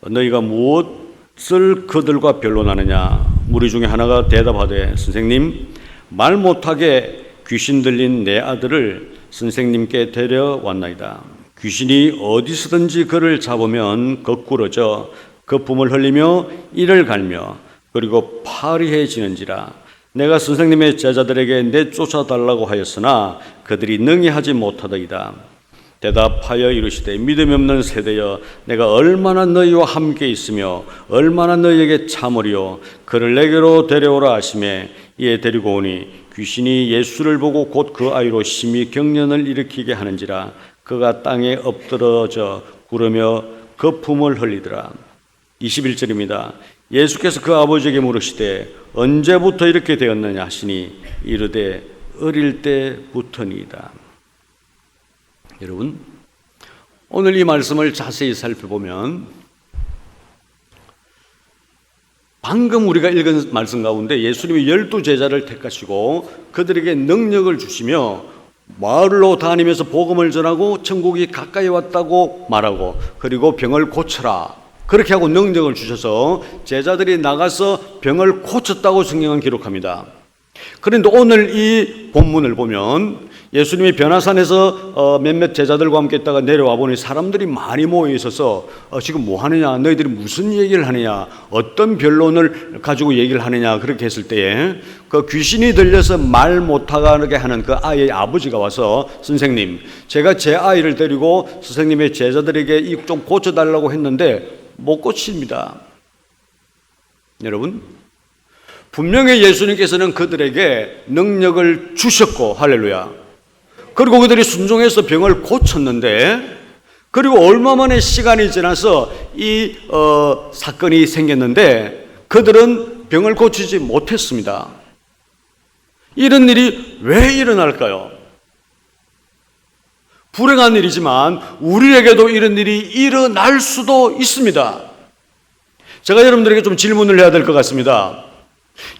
너희가 무엇을 그들과 변론하느냐? 무리 중에 하나가 대답하되 선생님, 말 못하게 귀신 들린 내 아들을 선생님께 데려왔나이다. 귀신이 어디서든지 그를 잡으면 거꾸러져 거품을 흘리며 이를 갈며 그리고 파리해지는지라. 내가 선생님의 제자들에게 내쫓아달라고 하였으나 그들이 능히 하지 못하더이다. 대답하여 이르시되 믿음이 없는 세대여, 내가 얼마나 너희와 함께 있으며 얼마나 너희에게 참으리요. 그를 내게로 데려오라 하시매 이에 데리고 오니 귀신이 예수를 보고 곧 그 아이로 심히 경련을 일으키게 하는지라. 그가 땅에 엎드러져 구르며 거품을 흘리더라. 21절입니다. 예수께서 그 아버지에게 물으시되 언제부터 이렇게 되었느냐 하시니 이르되 어릴 때부터니이다. 여러분, 오늘 이 말씀을 자세히 살펴보면 방금 우리가 읽은 말씀 가운데 예수님이 12제자를 택하시고 그들에게 능력을 주시며 마을로 다니면서 복음을 전하고 천국이 가까이 왔다고 말하고 그리고 병을 고쳐라 그렇게 하고 능력을 주셔서 제자들이 나가서 병을 고쳤다고 성경은 기록합니다. 그런데 오늘 이 본문을 보면 예수님이 변화산에서 몇몇 제자들과 함께 있다가 내려와 보니 사람들이 많이 모여 있어서 지금 뭐 하느냐, 너희들이 무슨 얘기를 하느냐, 어떤 변론을 가지고 얘기를 하느냐 그렇게 했을 때에 그 귀신이 들려서 말 못하게 하는 그 아이의 아버지가 와서 선생님, 제가 제 아이를 데리고 선생님의 제자들에게 이 좀 고쳐달라고 했는데 못 고칩니다. 여러분, 분명히 예수님께서는 그들에게 능력을 주셨고 할렐루야. 그리고 그들이 순종해서 병을 고쳤는데 그리고 얼마 만에 시간이 지나서 이 사건이 생겼는데 그들은 병을 고치지 못했습니다. 이런 일이 왜 일어날까요? 불행한 일이지만 우리에게도 이런 일이 일어날 수도 있습니다. 제가 여러분들에게 좀 질문을 해야 될 것 같습니다.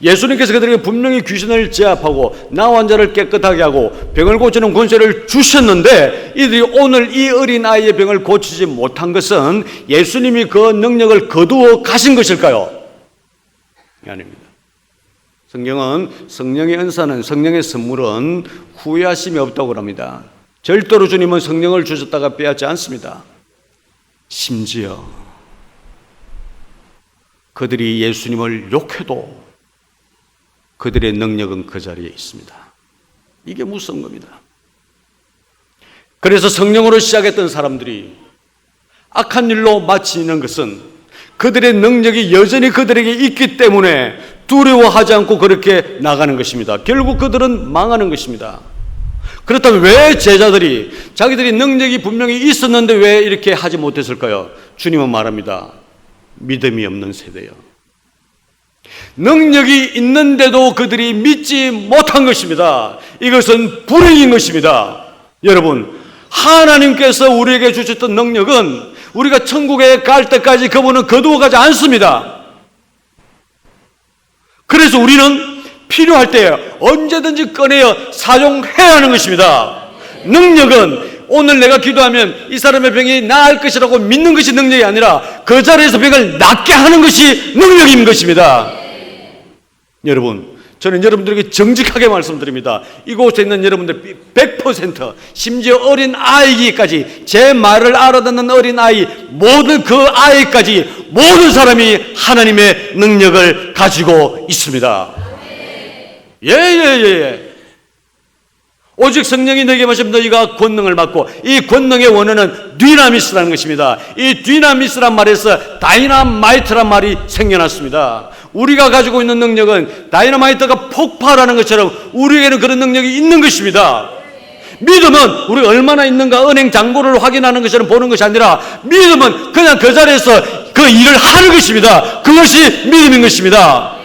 예수님께서 그들에게 분명히 귀신을 제압하고 나 환자를 깨끗하게 하고 병을 고치는 권세를 주셨는데 이들이 오늘 이 어린 아이의 병을 고치지 못한 것은 예수님이 그 능력을 거두어 가신 것일까요? 아닙니다. 성경은 성령의 은사는, 성령의 선물은 후회하심이 없다고 합니다. 절대로 주님은 성령을 주셨다가 빼앗지 않습니다. 심지어 그들이 예수님을 욕해도 그들의 능력은 그 자리에 있습니다. 이게 무서운 겁니다. 그래서 성령으로 시작했던 사람들이 악한 일로 마치는 것은 그들의 능력이 여전히 그들에게 있기 때문에 두려워하지 않고 그렇게 나가는 것입니다. 결국 그들은 망하는 것입니다. 그렇다면 왜 제자들이 자기들이 능력이 분명히 있었는데 왜 이렇게 하지 못했을까요? 주님은 말합니다. 믿음이 없는 세대요. 능력이 있는데도 그들이 믿지 못한 것입니다. 이것은 불행인 것입니다. 여러분, 하나님께서 우리에게 주셨던 능력은 우리가 천국에 갈 때까지 그분은 거두어 가지 않습니다. 그래서 우리는 필요할 때 언제든지 꺼내어 사용해야 하는 것입니다. 능력은 오늘 내가 기도하면 이 사람의 병이 나을 것이라고 믿는 것이 능력이 아니라 그 자리에서 병을 낫게 하는 것이 능력인 것입니다. 여러분, 저는 여러분들에게 정직하게 말씀드립니다. 이곳에 있는 여러분들 100%, 심지어 어린 아이기까지, 제 말을 알아듣는 어린 아이, 모든 그 아이까지 모든 사람이 하나님의 능력을 가지고 있습니다. 예. 오직 성령이 너에게 마시면 너희가 권능을 받고, 이 권능의 원어는 디나미스라는 것입니다. 이 디나미스란 말에서 다이나마이트란 말이 생겨났습니다. 우리가 가지고 있는 능력은 다이너마이트가 폭발하는 것처럼 우리에게는 그런 능력이 있는 것입니다. 믿음은 우리가 얼마나 있는가 은행 잔고를 확인하는 것처럼 보는 것이 아니라 믿음은 그냥 그 자리에서 그 일을 하는 것입니다. 그것이 믿음인 것입니다.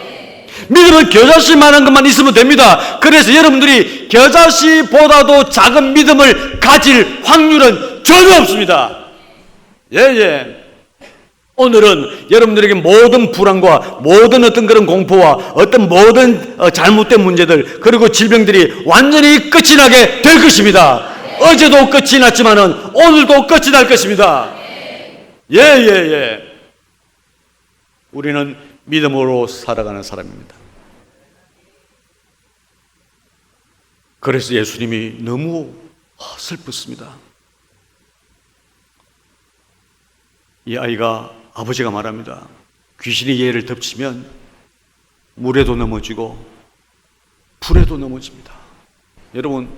믿음은 겨자씨만한 것만 있으면 됩니다. 그래서 여러분들이 겨자씨보다도 작은 믿음을 가질 확률은 전혀 없습니다. 예. 오늘은 여러분들에게 모든 불안과 모든 어떤 그런 공포와 어떤 모든 잘못된 문제들 그리고 질병들이 완전히 끝이 나게 될 것입니다. 어제도 끝이 났지만은 오늘도 끝이 날 것입니다. 예. 우리는 믿음으로 살아가는 사람입니다. 그래서 예수님이 너무 슬펐습니다. 이 아이가 아버지가 말합니다. 귀신이 얘를 덮치면 물에도 넘어지고 불에도 넘어집니다. 여러분,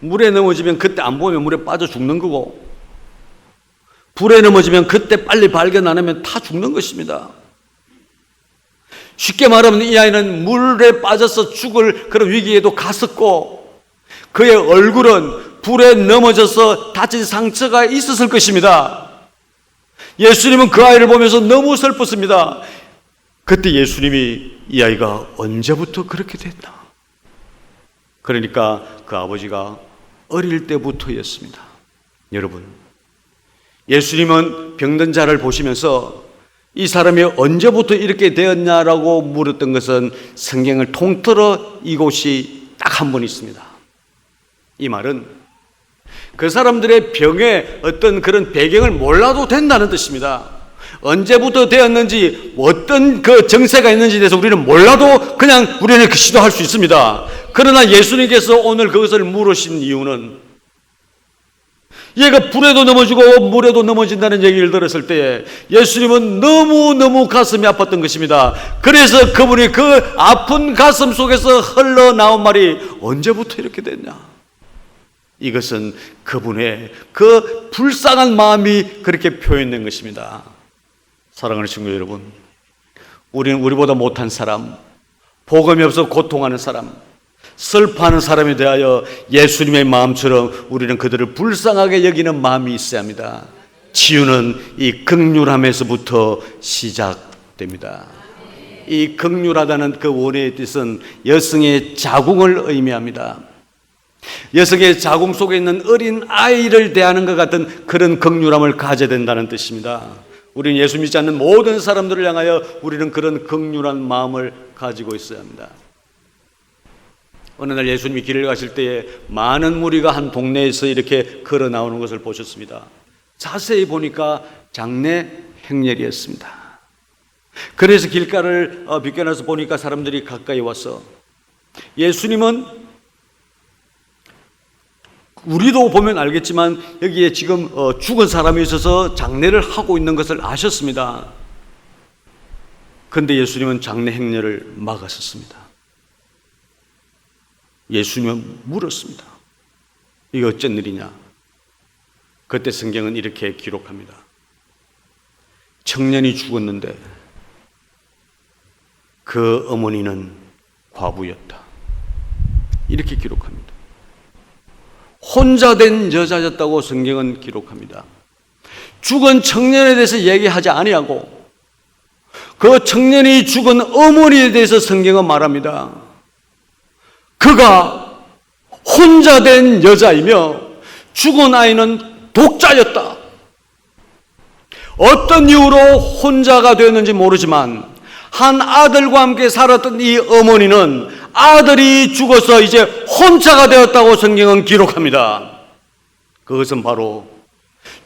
물에 넘어지면 그때 안 보면 물에 빠져 죽는 거고, 불에 넘어지면 그때 빨리 발견 안 하면 다 죽는 것입니다. 쉽게 말하면 이 아이는 물에 빠져서 죽을 그런 위기에도 갔었고, 그의 얼굴은 불에 넘어져서 다친 상처가 있었을 것입니다. 예수님은 그 아이를 보면서 너무 슬펐습니다. 그때 예수님이 이 아이가 언제부터 그렇게 됐나? 그러니까 그 아버지가 어릴 때부터였습니다. 여러분, 예수님은 병든 자를 보시면서 이 사람이 언제부터 이렇게 되었냐라고 물었던 것은 성경을 통틀어 이곳이 딱 한 번 있습니다. 이 말은 그 사람들의 병의 어떤 그런 배경을 몰라도 된다는 뜻입니다. 언제부터 되었는지, 어떤 그 정세가 있는지에 대해서 우리는 몰라도 그냥 우리는 그 시도할 수 있습니다. 그러나 예수님께서 오늘 그것을 물으신 이유는 얘가 불에도 넘어지고 물에도 넘어진다는 얘기를 들었을 때 예수님은 너무너무 가슴이 아팠던 것입니다. 그래서 그분이 그 아픈 가슴 속에서 흘러나온 말이 언제부터 이렇게 됐냐? 이것은 그분의 그 불쌍한 마음이 그렇게 표현된 것입니다. 사랑하는 친구 여러분, 우리는 우리보다 못한 사람, 복음이 없어 고통하는 사람, 슬퍼하는 사람에 대하여 예수님의 마음처럼 우리는 그들을 불쌍하게 여기는 마음이 있어야 합니다. 치유는 이 긍휼함에서부터 시작됩니다. 이 긍휼하다는 그 원어의 뜻은 여성의 자궁을 의미합니다. 여성의 자궁 속에 있는 어린 아이를 대하는 것 같은 그런 긍휼함을 가져야 된다는 뜻입니다. 우리는 예수 믿지 않는 모든 사람들을 향하여 우리는 그런 긍휼한 마음을 가지고 있어야 합니다. 어느 날 예수님이 길을 가실 때에 많은 무리가 한 동네에서 이렇게 걸어 나오는 것을 보셨습니다. 자세히 보니까 장례 행렬이었습니다. 그래서 길가를 비껴나서 보니까 사람들이 가까이 와서 예수님은 우리도 보면 알겠지만 여기에 지금 죽은 사람이 있어서 장례를 하고 있는 것을 아셨습니다. 그런데 예수님은 장례 행렬을 막았었습니다. 예수님은 물었습니다. 이게 어쩐 일이냐? 그때 성경은 이렇게 기록합니다. 청년이 죽었는데 그 어머니는 과부였다. 이렇게 기록합니다. 혼자 된 여자였다고 성경은 기록합니다. 죽은 청년에 대해서 얘기하지 아니하고 그 청년이 죽은 어머니에 대해서 성경은 말합니다. 그가 혼자 된 여자이며 죽은 아이는 독자였다. 어떤 이유로 혼자가 되었는지 모르지만 한 아들과 함께 살았던 이 어머니는 아들이 죽어서 이제 혼자가 되었다고 성경은 기록합니다. 그것은 바로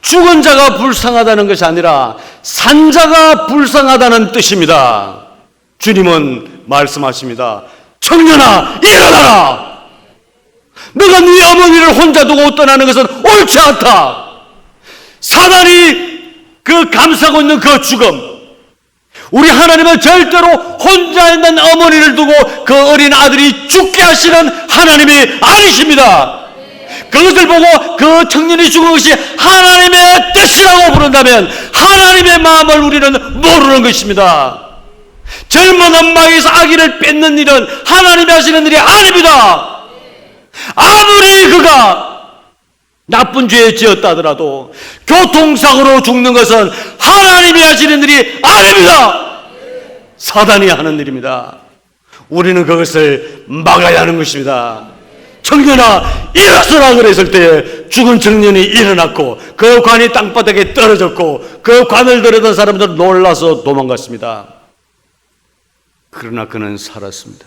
죽은 자가 불쌍하다는 것이 아니라 산 자가 불쌍하다는 뜻입니다. 주님은 말씀하십니다. 청년아, 일어나라! 너가 네 어머니를 혼자 두고 떠나는 것은 옳지 않다. 사단이 그 감싸고 있는 그 죽음, 우리 하나님은 절대로 혼자 있는 어머니를 두고 그 어린 아들이 죽게 하시는 하나님이 아니십니다. 그것을 보고 그 청년이 죽은 것이 하나님의 뜻이라고 부른다면 하나님의 마음을 우리는 모르는 것입니다. 젊은 엄마에게서 아기를 뺏는 일은 하나님이 하시는 일이 아닙니다. 아무리 그가 나쁜 죄에 지었다 하더라도 교통사고로 죽는 것은 하나님이 하시는 일이 아닙니다. 사단이 하는 일입니다. 우리는 그것을 막아야 하는 것입니다. 청년아, 일어서라 그랬을 때 죽은 청년이 일어났고 그 관이 땅바닥에 떨어졌고 그 관을 들었던 사람들은 놀라서 도망갔습니다. 그러나 그는 살았습니다.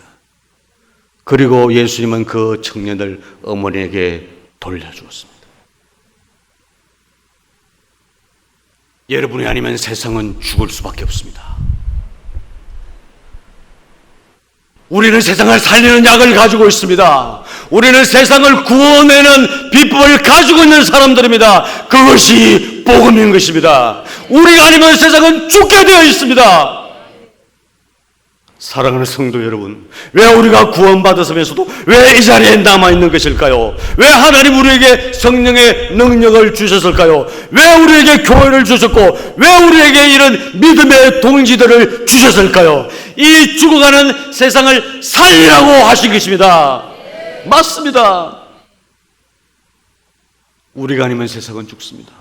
그리고 예수님은 그 청년을 어머니에게 돌려주었습니다. 여러분이 아니면 세상은 죽을 수밖에 없습니다. 우리는 세상을 살리는 약을 가지고 있습니다. 우리는 세상을 구원하는 비법을 가지고 있는 사람들입니다. 그것이 복음인 것입니다. 우리가 아니면 세상은 죽게 되어 있습니다. 사랑하는 성도 여러분, 왜 우리가 구원받았으면서도 왜 이 자리에 남아있는 것일까요? 왜 하나님 우리에게 성령의 능력을 주셨을까요? 왜 우리에게 교회를 주셨고 왜 우리에게 이런 믿음의 동지들을 주셨을까요? 이 죽어가는 세상을 살리라고 하신 것입니다. 맞습니다. 우리가 아니면 세상은 죽습니다.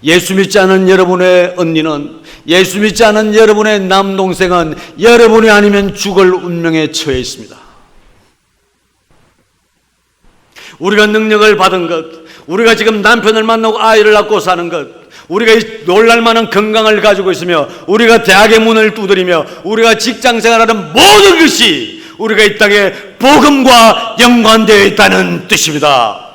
예수 믿지 않은 여러분의 언니는, 예수 믿지 않은 여러분의 남동생은 여러분이 아니면 죽을 운명에 처해 있습니다. 우리가 능력을 받은 것, 우리가 지금 남편을 만나고 아이를 낳고 사는 것, 우리가 놀랄만한 건강을 가지고 있으며 우리가 대학의 문을 두드리며 우리가 직장생활하는 모든 것이 우리가 이 땅에 복음과 연관되어 있다는 뜻입니다.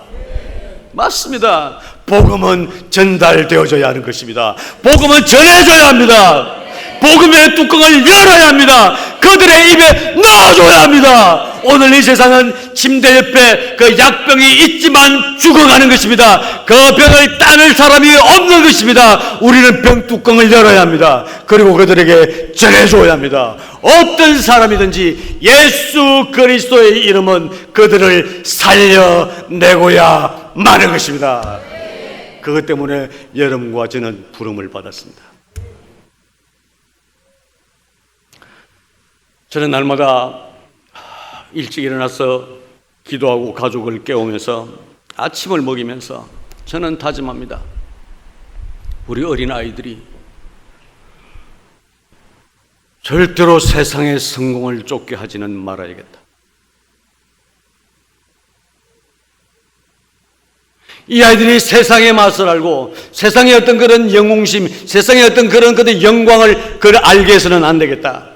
맞습니다. 복음은 전달되어져야 하는 것입니다. 복음은 전해져야 합니다. 복음의 뚜껑을 열어야 합니다. 그들의 입에 넣어줘야 합니다. 오늘 이 세상은 침대 옆에 그 약병이 있지만 죽어가는 것입니다. 그 병을 따를 사람이 없는 것입니다. 우리는 병 뚜껑을 열어야 합니다. 그리고 그들에게 전해줘야 합니다. 어떤 사람이든지 예수 그리스도의 이름은 그들을 살려내고야 마는 것입니다. 그것 때문에 여러분과 저는 부름을 받았습니다. 저는 날마다 일찍 일어나서 기도하고 가족을 깨우면서 아침을 먹이면서 저는 다짐합니다. 우리 어린아이들이 절대로 세상의 성공을 쫓게 하지는 말아야겠다. 이 아이들이 세상의 맛을 알고 세상의 어떤 그런 영웅심, 세상의 어떤 그런 영광을 그걸 알게 해서는 안 되겠다.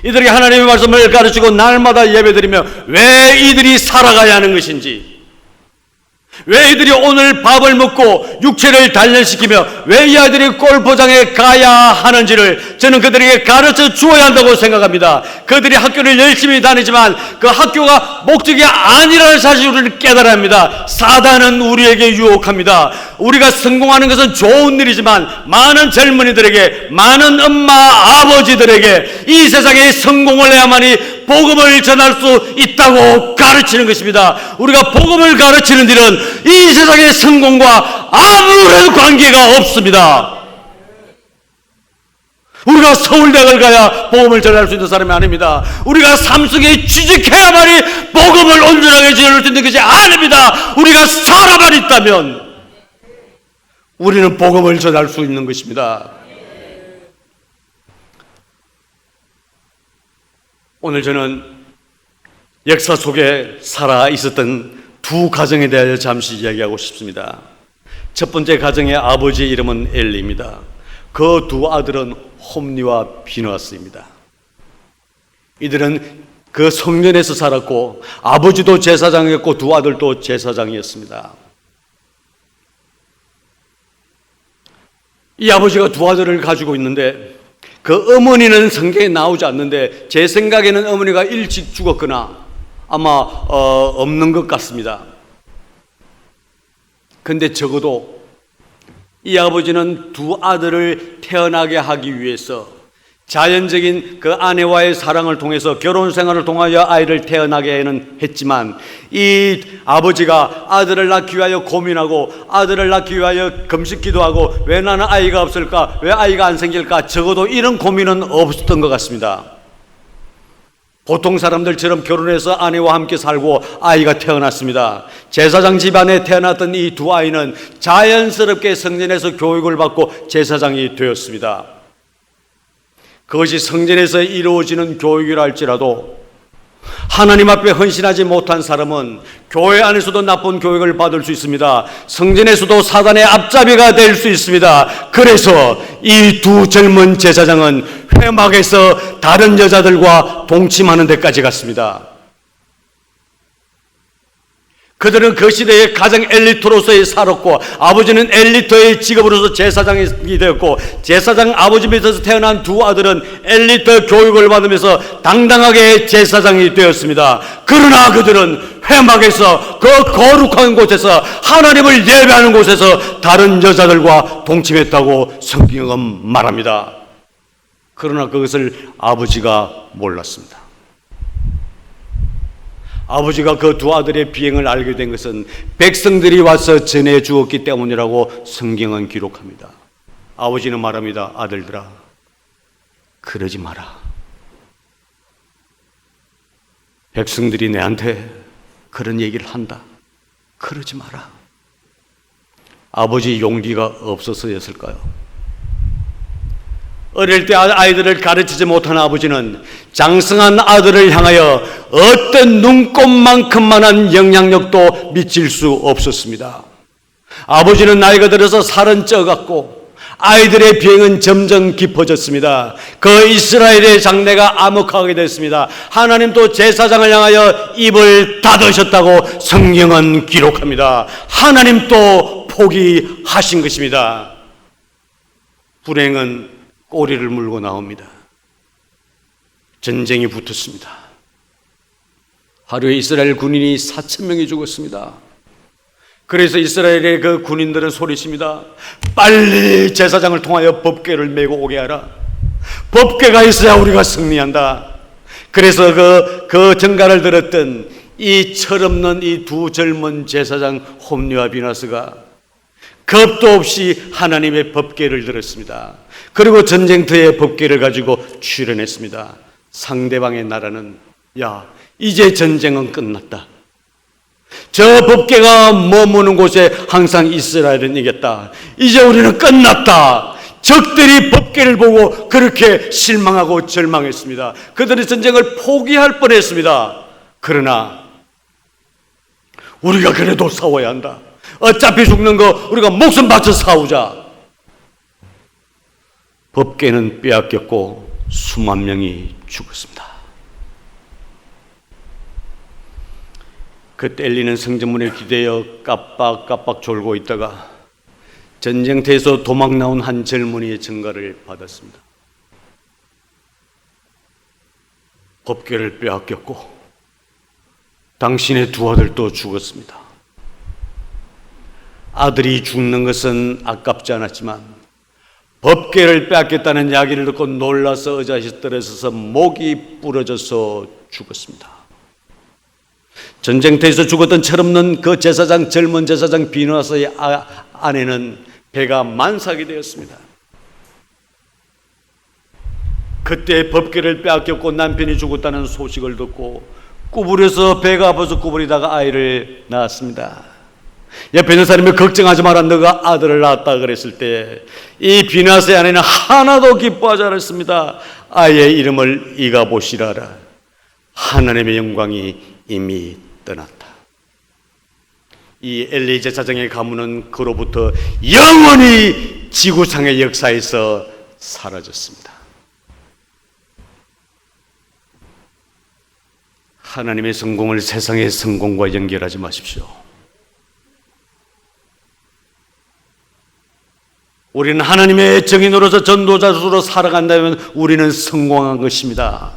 이들에게 하나님의 말씀을 가르치고 날마다 예배드리며 왜 이들이 살아가야 하는 것인지, 왜 이들이 오늘 밥을 먹고 육체를 단련시키며 왜 이 아이들이 골프장에 가야 하는지를 저는 그들에게 가르쳐 주어야 한다고 생각합니다. 그들이 학교를 열심히 다니지만 그 학교가 목적이 아니라는 사실을 우리는 깨달아야 합니다. 사단은 우리에게 유혹합니다. 우리가 성공하는 것은 좋은 일이지만 많은 젊은이들에게, 많은 엄마 아버지들에게 이 세상에 성공을 해야만이 복음을 전할 수 있다고 가르치는 것입니다. 우리가 복음을 가르치는 일은 이 세상의 성공과 아무런 관계가 없습니다. 우리가 서울대학을 가야 복음을 전할 수 있는 사람이 아닙니다. 우리가 삼성에 취직해야만이 복음을 온전하게 전할 수 있는 것이 아닙니다. 우리가 살아만 있다면 우리는 복음을 전할 수 있는 것입니다. 오늘 저는 역사 속에 살아 있었던 두 가정에 대하여 잠시 이야기하고 싶습니다. 첫 번째 가정의 아버지의 이름은 엘리입니다. 그 두 아들은 홈리와 비느하스입니다. 이들은 그 성전에서 살았고 아버지도 제사장이었고 두 아들도 제사장이었습니다. 이 아버지가 두 아들을 가지고 있는데 그 어머니는 성경에 나오지 않는데 제 생각에는 어머니가 일찍 죽었거나 아마 없는 것 같습니다. 근데 적어도 이 아버지는 두 아들을 태어나게 하기 위해서 자연적인 그 아내와의 사랑을 통해서 결혼 생활을 통하여 아이를 태어나게는 했지만 이 아버지가 아들을 낳기 위하여 고민하고 아들을 낳기 위하여 금식기도 하고 왜 나는 아이가 없을까? 왜 아이가 안 생길까? 적어도 이런 고민은 없었던 것 같습니다. 보통 사람들처럼 결혼해서 아내와 함께 살고 아이가 태어났습니다. 제사장 집안에 태어났던 이 두 아이는 자연스럽게 성전에서 교육을 받고 제사장이 되었습니다. 그것이 성전에서 이루어지는 교육이라 할지라도 하나님 앞에 헌신하지 못한 사람은 교회 안에서도 나쁜 교육을 받을 수 있습니다. 성전에서도 사단의 앞잡이가 될 수 있습니다. 그래서 이 두 젊은 제사장은 회막에서 다른 여자들과 동침하는 데까지 갔습니다. 그들은 그 시대의 가장 엘리트로서의 살았고 아버지는 엘리트의 직업으로서 제사장이 되었고 제사장 아버지 밑에서 태어난 두 아들은 엘리트 교육을 받으면서 당당하게 제사장이 되었습니다. 그러나 그들은 회막에서 그 거룩한 곳에서 하나님을 예배하는 곳에서 다른 여자들과 동침했다고 성경은 말합니다. 그러나 그것을 아버지가 몰랐습니다. 아버지가 그 두 아들의 비행을 알게 된 것은 백성들이 와서 전해 주었기 때문이라고 성경은 기록합니다. 아버지는 말합니다. 아들들아, 그러지 마라. 백성들이 내한테 그런 얘기를 한다. 그러지 마라. 아버지 용기가 없어서였을까요? 어릴 때 아이들을 가르치지 못한 아버지는 장성한 아들을 향하여 어떤 눈곱만큼만한 영향력도 미칠 수 없었습니다. 아버지는 나이가 들어서 살은 쪄갔고 아이들의 비행은 점점 깊어졌습니다. 그 이스라엘의 장래가 암흑하게 됐습니다. 하나님도 제사장을 향하여 입을 닫으셨다고 성경은 기록합니다. 하나님도 포기하신 것입니다. 불행은 꼬리를 물고 나옵니다. 전쟁이 붙었습니다. 하루에 이스라엘 군인이 4,000명이 죽었습니다. 그래서 이스라엘의 그 군인들은 소리칩니다. 빨리 제사장을 통하여 법궤를 메고 오게 하라. 법궤가 있어야 우리가 승리한다. 그래서 그 전가를 들었던 이 철없는 이 두 젊은 제사장 홈리와 비느하스가 겁도 없이 하나님의 법궤를 들었습니다. 그리고 전쟁터에 법궤를 가지고 출현했습니다. 상대방의 나라는 야, 이제 전쟁은 끝났다. 저 법궤가 머무는 곳에 항상 이스라엘은 이겼다. 이제 우리는 끝났다. 적들이 법궤를 보고 그렇게 실망하고 절망했습니다. 그들은 전쟁을 포기할 뻔했습니다. 그러나 우리가 그래도 싸워야 한다. 어차피 죽는 거 우리가 목숨 바쳐 싸우자. 법궤는 빼앗겼고 수만 명이 죽었습니다. 그때 엘리는 성전문에 기대어 깜빡깜빡 졸고 있다가 전쟁터에서 도망 나온 한 젊은이의 전가를 받았습니다. 법궤를 빼앗겼고 당신의 두 아들도 죽었습니다. 아들이 죽는 것은 아깝지 않았지만 법궤를 빼앗겼다는 이야기를 듣고 놀라서 의자에서 떨어져서 목이 부러져서 죽었습니다. 전쟁터에서 죽었던 철없는 그 제사장, 젊은 제사장 비느하스의 아내는 배가 만삭이 되었습니다. 그때 법궤를 빼앗겼고 남편이 죽었다는 소식을 듣고 구부려서 배가 아파서 구부리다가 아이를 낳았습니다. 옆에 있는 사람이 걱정하지 마라, 너가 아들을 낳았다 그랬을 때 이 비느하스의 아내는 하나도 기뻐하지 않았습니다. 아이의 이름을 이가봇이라 하라. 하나님의 영광이 이미 떠났다. 이 엘리 제사장의 가문은 그로부터 영원히 지구상의 역사에서 사라졌습니다. 하나님의 성공을 세상의 성공과 연결하지 마십시오. 우리는 하나님의 증인으로서 전도자로서 살아간다면 우리는 성공한 것입니다.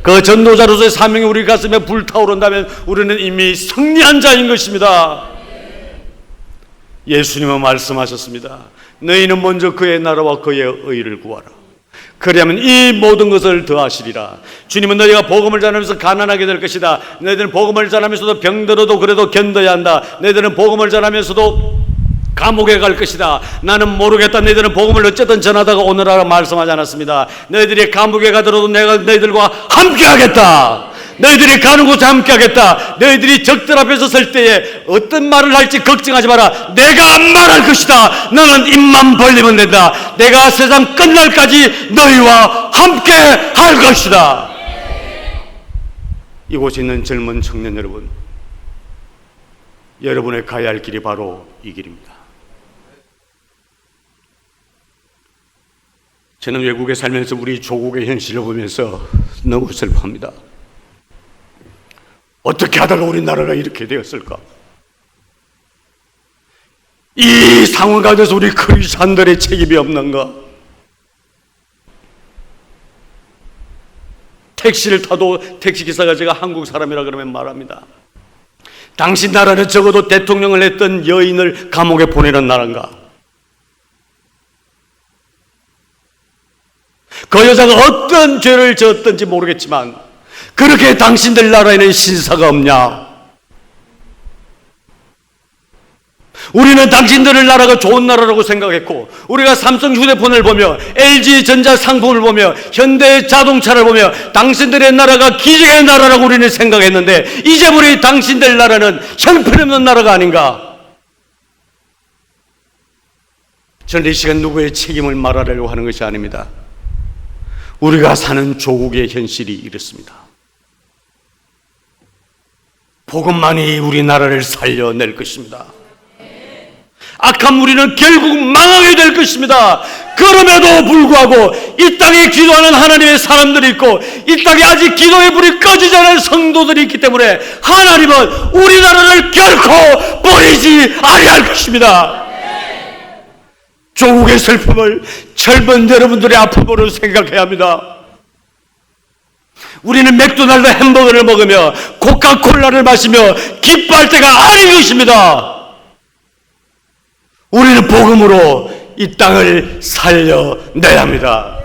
그 전도자로서의 사명이 우리 가슴에 불타오른다면 우리는 이미 승리한 자인 것입니다. 예수님은 말씀하셨습니다. 너희는 먼저 그의 나라와 그의 의를 구하라. 그리하면 이 모든 것을 더하시리라. 주님은 너희가 복음을 전하면서 가난하게 될 것이다. 너희들은 복음을 전하면서도 병들어도 그래도 견뎌야 한다. 너희들은 복음을 전하면서도 감옥에 갈 것이다. 나는 모르겠다. 너희들은 복음을 어쨌든 전하다가 오늘하라 말씀하지 않았습니다. 너희들이 감옥에 가더라도 내가 너희들과 함께 하겠다. 너희들이 가는 곳에 함께 하겠다. 너희들이 적들 앞에서 설 때에 어떤 말을 할지 걱정하지 마라. 내가 말할 것이다. 너는 입만 벌리면 된다. 내가 세상 끝날까지 너희와 함께 할 것이다. 이곳에 있는 젊은 청년 여러분, 여러분의 가야 할 길이 바로 이 길입니다. 저는 외국에 살면서 우리 조국의 현실을 보면서 너무 슬퍼합니다. 어떻게 하다가 우리나라가 이렇게 되었을까? 이 상황 가운데서 우리 크리스찬들의 책임이 없는가? 택시를 타도 택시기사가 제가 한국 사람이라 그러면 말합니다. 당신 나라는 적어도 대통령을 했던 여인을 감옥에 보내는 나라인가? 그 여자가 어떤 죄를 지었던지 모르겠지만 그렇게 당신들 나라에는 신사가 없냐? 우리는 당신들의 나라가 좋은 나라라고 생각했고, 우리가 삼성 휴대폰을 보며 LG 전자 상품을 보며 현대 자동차를 보며 당신들의 나라가 기적의 나라라고 우리는 생각했는데, 이제 우리 당신들 나라는 형편없는 나라가 아닌가? 저는 이 시간 누구의 책임을 말하려고 하는 것이 아닙니다. 우리가 사는 조국의 현실이 이렇습니다. 복음만이 우리나라를 살려낼 것입니다. 악한 무리는 결국 망하게 될 것입니다. 그럼에도 불구하고 이 땅에 기도하는 하나님의 사람들이 있고 이 땅에 아직 기도의 불이 꺼지지 않은 성도들이 있기 때문에 하나님은 우리나라를 결코 버리지 아니할 것입니다. 조국의 슬픔을 젊은 여러분들의 아픔으로 생각해야 합니다. 우리는 맥도날드 햄버거를 먹으며 코카콜라를 마시며 기뻐할 때가 아닌 것입니다. 우리는 복음으로 이 땅을 살려내야 합니다.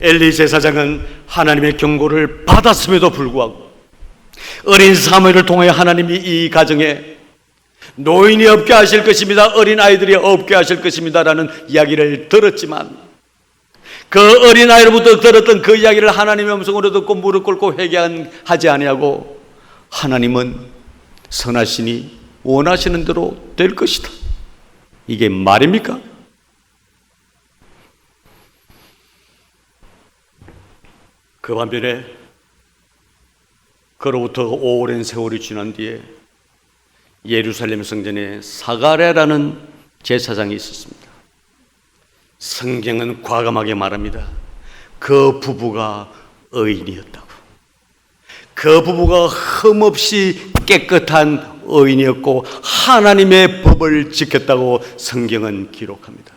엘리 제사장은 하나님의 경고를 받았음에도 불구하고 어린 사무엘을 통해 하나님이 이 가정에 노인이 없게 하실 것입니다. 어린 아이들이 없게 하실 것입니다라는 이야기를 들었지만 그 어린 아이로부터 들었던 그 이야기를 하나님의 음성으로 듣고 무릎 꿇고 회개하지 아니하고 하나님은 선하시니 원하시는 대로 될 것이다. 이게 말입니까? 그 반면에 그로부터 오랜 세월이 지난 뒤에 예루살렘 성전에 사가랴라는 제사장이 있었습니다. 성경은 과감하게 말합니다. 그 부부가 의인이었다고. 그 부부가 흠없이 깨끗한 의인이었고 하나님의 법을 지켰다고 성경은 기록합니다.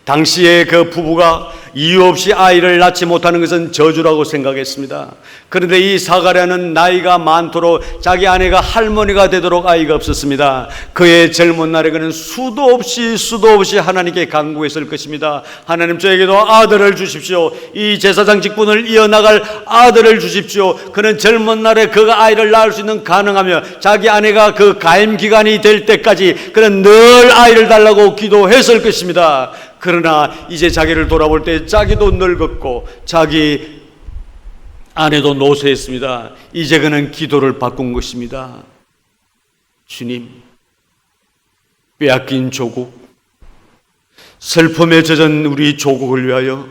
당시에 그 부부가 이유 없이 아이를 낳지 못하는 것은 저주라고 생각했습니다. 그런데 이 사가랴는 나이가 많도록 자기 아내가 할머니가 되도록 아이가 없었습니다. 그의 젊은 날에 그는 수도 없이 하나님께 간구했을 것입니다. 하나님, 저에게도 아들을 주십시오. 이 제사장 직분을 이어나갈 아들을 주십시오. 그는 젊은 날에 그 아이를 낳을 수 있는 가능하며 자기 아내가 그 가임 기간이 될 때까지 그는 늘 아이를 달라고 기도했을 것입니다. 그러나 이제 자기를 돌아볼 때 자기도 늙었고 자기 아내도 노쇠했습니다. 이제 그는 기도를 바꾼 것입니다. 주님, 빼앗긴 조국, 슬픔에 젖은 우리 조국을 위하여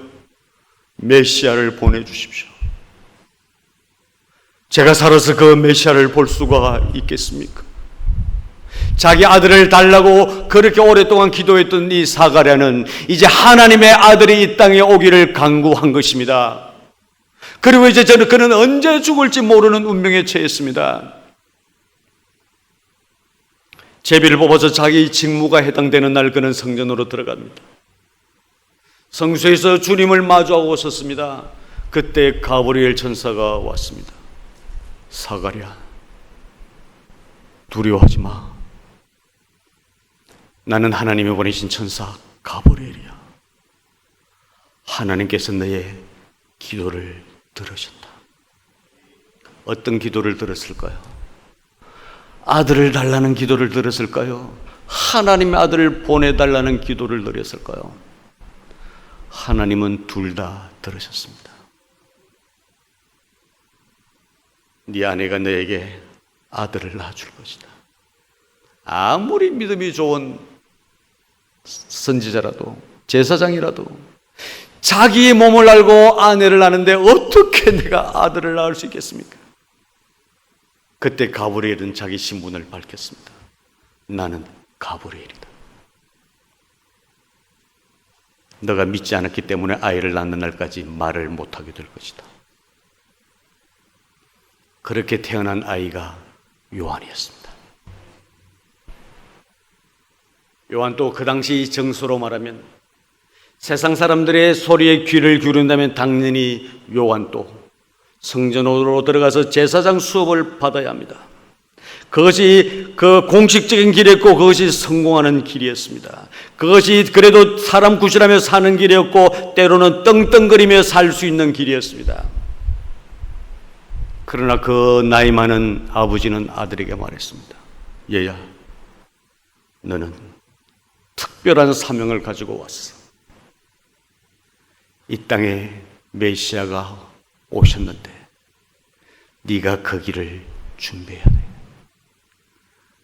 메시아를 보내주십시오. 제가 살아서 그 메시아를 볼 수가 있겠습니까? 자기 아들을 달라고 그렇게 오랫동안 기도했던 이 사가랴는 이제 하나님의 아들이 이 땅에 오기를 간구한 것입니다. 그리고 이제 그는 언제 죽을지 모르는 운명에 처했습니다. 제비를 뽑아서 자기 직무가 해당되는 날 그는 성전으로 들어갑니다. 성소에서 주님을 마주하고 섰습니다. 그때 가브리엘 천사가 왔습니다. 사가랴, 두려워하지 마. 나는 하나님이 보내신 천사 가브리엘이야. 하나님께서 너의 기도를 들으신다. 어떤 기도를 들었을까요? 아들을 달라는 기도를 들었을까요? 하나님의 아들을 보내달라는 기도를 드렸을까요? 하나님은 둘 다 들으셨습니다. 네 아내가 너에게 아들을 낳아줄 것이다. 아무리 믿음이 좋은 선지자라도 제사장이라도 자기의 몸을 알고 아내를 낳는데 어떻게 내가 아들을 낳을 수 있겠습니까? 그때 가브리엘은 자기 신분을 밝혔습니다. 나는 가브리엘이다. 너가 믿지 않았기 때문에 아이를 낳는 날까지 말을 못하게 될 것이다. 그렇게 태어난 아이가 요한이었습니다. 요한도 그 당시 정서로 말하면 세상 사람들의 소리에 귀를 기울인다면 당연히 요한도 성전으로 들어가서 제사장 수업을 받아야 합니다. 그것이 그 공식적인 길이었고 그것이 성공하는 길이었습니다. 그것이 그래도 사람 구실하며 사는 길이었고 때로는 떵떵거리며 살 수 있는 길이었습니다. 그러나 그 나이 많은 아버지는 아들에게 말했습니다. 얘야, 너는 특별한 사명을 가지고 왔어. 이 땅에 메시아가 오셨는데 네가 그 길을 준비해야 돼.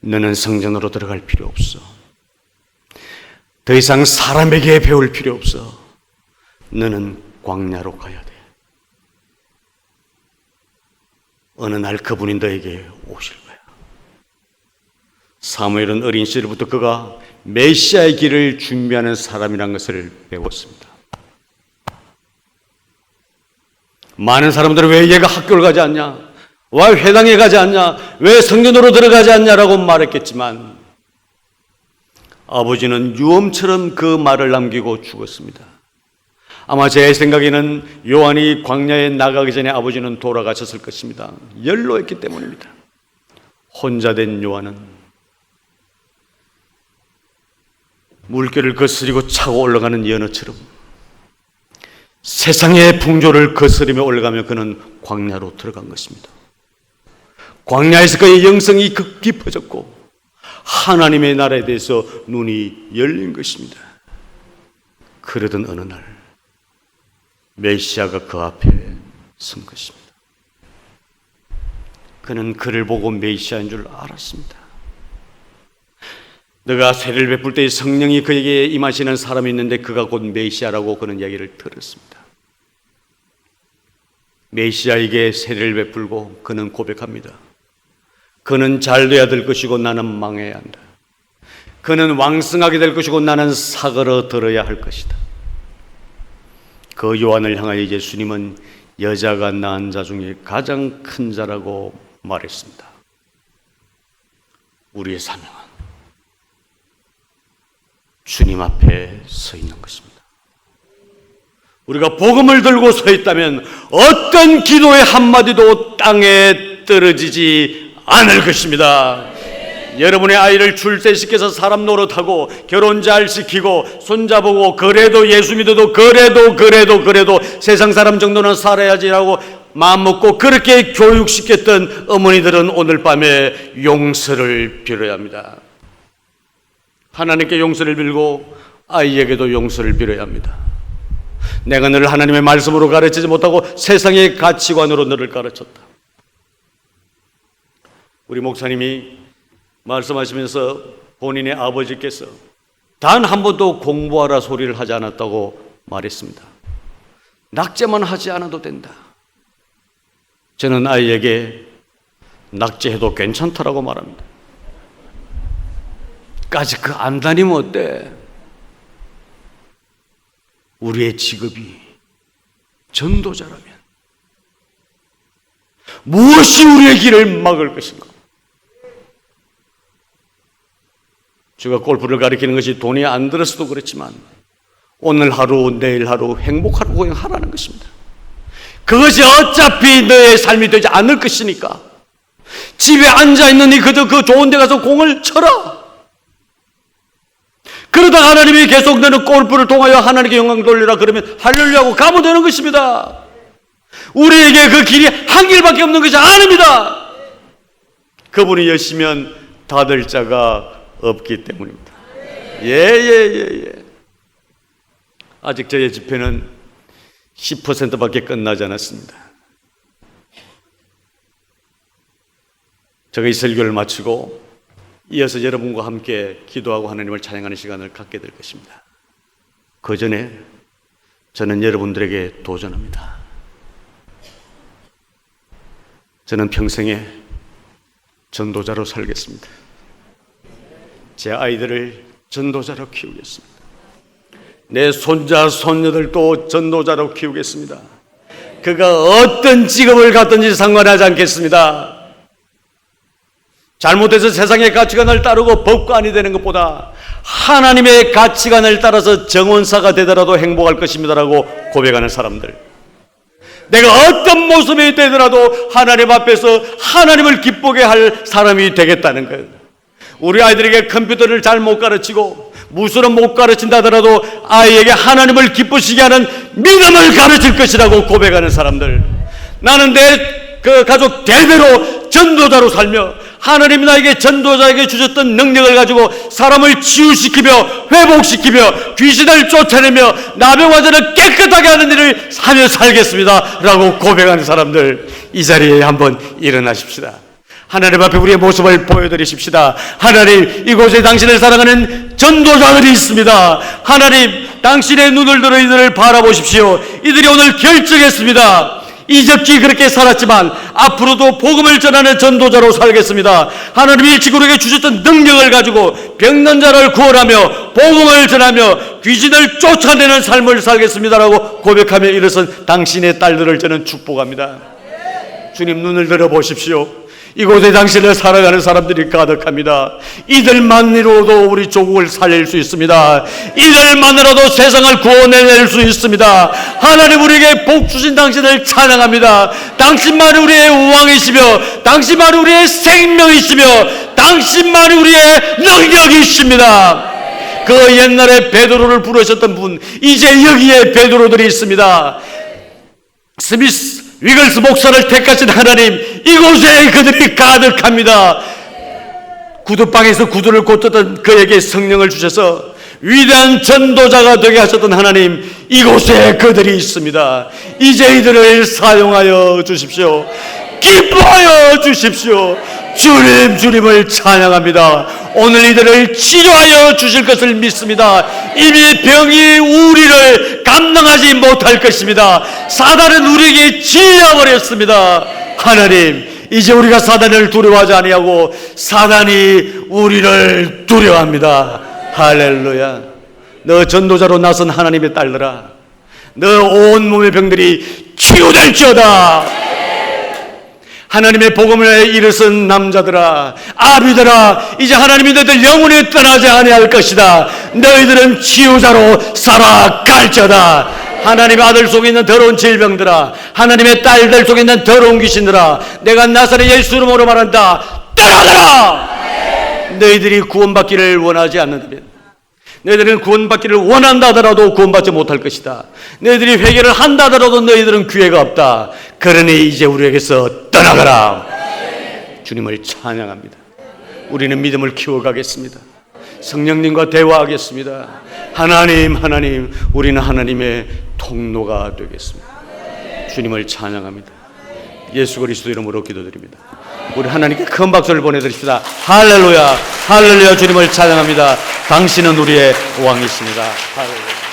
너는 성전으로 들어갈 필요 없어. 더 이상 사람에게 배울 필요 없어. 너는 광야로 가야 돼. 어느 날 그분이 너에게 오실 거야. 사무엘은 어린 시절부터 그가 메시아의 길을 준비하는 사람이라는 것을 배웠습니다. 많은 사람들은 왜 얘가 학교를 가지 않냐? 왜 회당에 가지 않냐? 왜 성전으로 들어가지 않냐라고 말했겠지만 아버지는 유언처럼 그 말을 남기고 죽었습니다. 아마 제 생각에는 요한이 광야에 나가기 전에 아버지는 돌아가셨을 것입니다. 연로했기 때문입니다. 혼자 된 요한은 물결을 거스리고 차고 올라가는 연어처럼 세상의 풍조를 거스르며 올라가며 그는 광야로 들어간 것입니다. 광야에서 그의 영성이 깊어졌고 하나님의 나라에 대해서 눈이 열린 것입니다. 그러던 어느 날 메시아가 그 앞에 선 것입니다. 그는 그를 보고 메시아인 줄 알았습니다. 너가 세례를 베풀 때 성령이 그에게 임하시는 사람이 있는데 그가 곧 메시아라고 그는 이야기를 들었습니다. 메시아에게 세례를 베풀고 그는 고백합니다. 그는 잘 돼야 될 것이고 나는 망해야 한다. 그는 왕성하게 될 것이고 나는 사그러들어야 할 것이다. 그 요한을 향하여 예수님은 여자가 낳은 자 중에 가장 큰 자라고 말했습니다. 우리의 사명은 주님 앞에 서 있는 것입니다. 우리가 복음을 들고 서 있다면 어떤 기도의 한마디도 땅에 떨어지지 않을 것입니다. 여러분의 아이를 출세시켜서 사람 노릇하고 결혼 잘 시키고 손자보고 그래도 예수 믿어도 그래도 세상 사람 정도는 살아야지라고 마음먹고 그렇게 교육시켰던 어머니들은 오늘 밤에 용서를 빌어야 합니다. 하나님께 용서를 빌고 아이에게도 용서를 빌어야 합니다. 내가 너를 하나님의 말씀으로 가르치지 못하고 세상의 가치관으로 너를 가르쳤다. 우리 목사님이 말씀하시면서 본인의 아버지께서 단 한 번도 공부하라 소리를 하지 않았다고 말했습니다. 낙제만 하지 않아도 된다. 저는 아이에게 낙제해도 괜찮다라고 말합니다. 까지 그 안 다니면 어때? 우리의 직업이 전도자라면 무엇이 우리의 길을 막을 것인가? 제가 골프를 가리키는 것이 돈이 안 들어서도 그렇지만 오늘 하루 내일 하루 행복하라고 그냥 하라는 것입니다. 그것이 어차피 너의 삶이 되지 않을 것이니까 집에 앉아있느니 그저 그 좋은 데 가서 공을 쳐라. 그러다 하나님이 계속 너는 골프를 통하여 하나님께 영광 돌리라 그러면 할렐루야하고 가면 되는 것입니다. 우리에게 그 길이 한 길밖에 없는 것이 아닙니다. 그분이 여시면 닫을 자가 없기 때문입니다. 예. 아직 저의 집회는 10%밖에 끝나지 않았습니다. 제가 이 설교를 마치고 이어서 여러분과 함께 기도하고 하나님을 찬양하는 시간을 갖게 될 것입니다. 그 전에 저는 여러분들에게 도전합니다. 저는 평생에 전도자로 살겠습니다. 제 아이들을 전도자로 키우겠습니다. 내 손자, 손녀들도 전도자로 키우겠습니다. 그가 어떤 직업을 갖든지 상관하지 않겠습니다. 잘못해서 세상의 가치관을 따르고 법관이 되는 것보다 하나님의 가치관을 따라서 정원사가 되더라도 행복할 것입니다라고 고백하는 사람들. 내가 어떤 모습이 되더라도 하나님 앞에서 하나님을 기쁘게 할 사람이 되겠다는 거예요. 우리 아이들에게 컴퓨터를 잘 못 가르치고 무술은 못 가르친다 하더라도 아이에게 하나님을 기쁘시게 하는 믿음을 가르칠 것이라고 고백하는 사람들. 나는 내 그 가족 대대로 전도자로 살며 하나님이 나에게 전도자에게 주셨던 능력을 가지고 사람을 치유시키며 회복시키며 귀신을 쫓아내며 나병환자를 깨끗하게 하는 일을 하며 살겠습니다 라고 고백하는 사람들, 이 자리에 한번 일어나십시다. 하나님 앞에 우리의 모습을 보여드리십시다. 하나님, 이곳에 당신을 사랑하는 전도자들이 있습니다. 하나님, 당신의 눈을 들어 이들을 바라보십시오. 이들이 오늘 결정했습니다. 이적기 그렇게 살았지만 앞으로도 복음을 전하는 전도자로 살겠습니다. 하나님이 지구에게 주셨던 능력을 가지고 병난 자를 구원하며 복음을 전하며 귀신을 쫓아내는 삶을 살겠습니다라고 고백하며 일어선 당신의 딸들을 저는 축복합니다. 주님, 눈을 들어보십시오. 이곳에 당신을 살아가는 사람들이 가득합니다. 이들만으로도 우리 조국을 살릴 수 있습니다. 이들만으로도 세상을 구원해낼 수 있습니다. 하나님, 우리에게 복 주신 당신을 찬양합니다. 당신만이 우리의 왕이시며 당신만이 우리의 생명이시며 당신만이 우리의 능력이십니다. 그 옛날에 베드로를 부르셨던 분, 이제 여기에 베드로들이 있습니다. 스미스 위글스 목사를 택하신 하나님, 이곳에 그들이 가득합니다. 구두방에서 구두를 꽂던 그에게 성령을 주셔서 위대한 전도자가 되게 하셨던 하나님, 이곳에 그들이 있습니다. 이제 이들을 사용하여 주십시오. 기뻐하여 주십시오. 주님을 찬양합니다. 오늘 이들을 치료하여 주실 것을 믿습니다. 이미 병이 우리를 감당하지 못할 것입니다. 사단은 우리에게 질려버렸습니다. 하나님, 이제 우리가 사단을 두려워하지 아니하고 사단이 우리를 두려워합니다. 할렐루야. 너 전도자로 나선 하나님의 딸들아, 너 온몸의 병들이 치유될지어다. 하나님의 복음을 일으선 남자들아, 아비들아, 이제 하나님이 너희들 영원히 떠나지 아니할 것이다. 너희들은 치유자로 살아갈지어다. 하나님의 아들 속에 있는 더러운 질병들아, 하나님의 딸들 속에 있는 더러운 귀신들아, 내가 나사렛 예수 이름으로 말한다. 떠나가라. 너희들이 구원받기를 원하지 않는다면, 너희들은 구원받기를 원한다 하더라도 구원받지 못할 것이다. 너희들이 회개를 한다 하더라도 너희들은 기회가 없다. 그러니 이제 우리에게서 떠나가라. 주님을 찬양합니다. 우리는 믿음을 키워가겠습니다. 성령님과 대화하겠습니다. 하나님, 우리는 하나님의 통로가 되겠습니다. 주님을 찬양합니다. 예수 그리스도 이름으로 기도드립니다. 우리 하나님께 큰 박수를 보내드립시다. 할렐루야, 할렐루야. 주님을 찬양합니다. 당신은 우리의 왕이십니다. 할렐루야.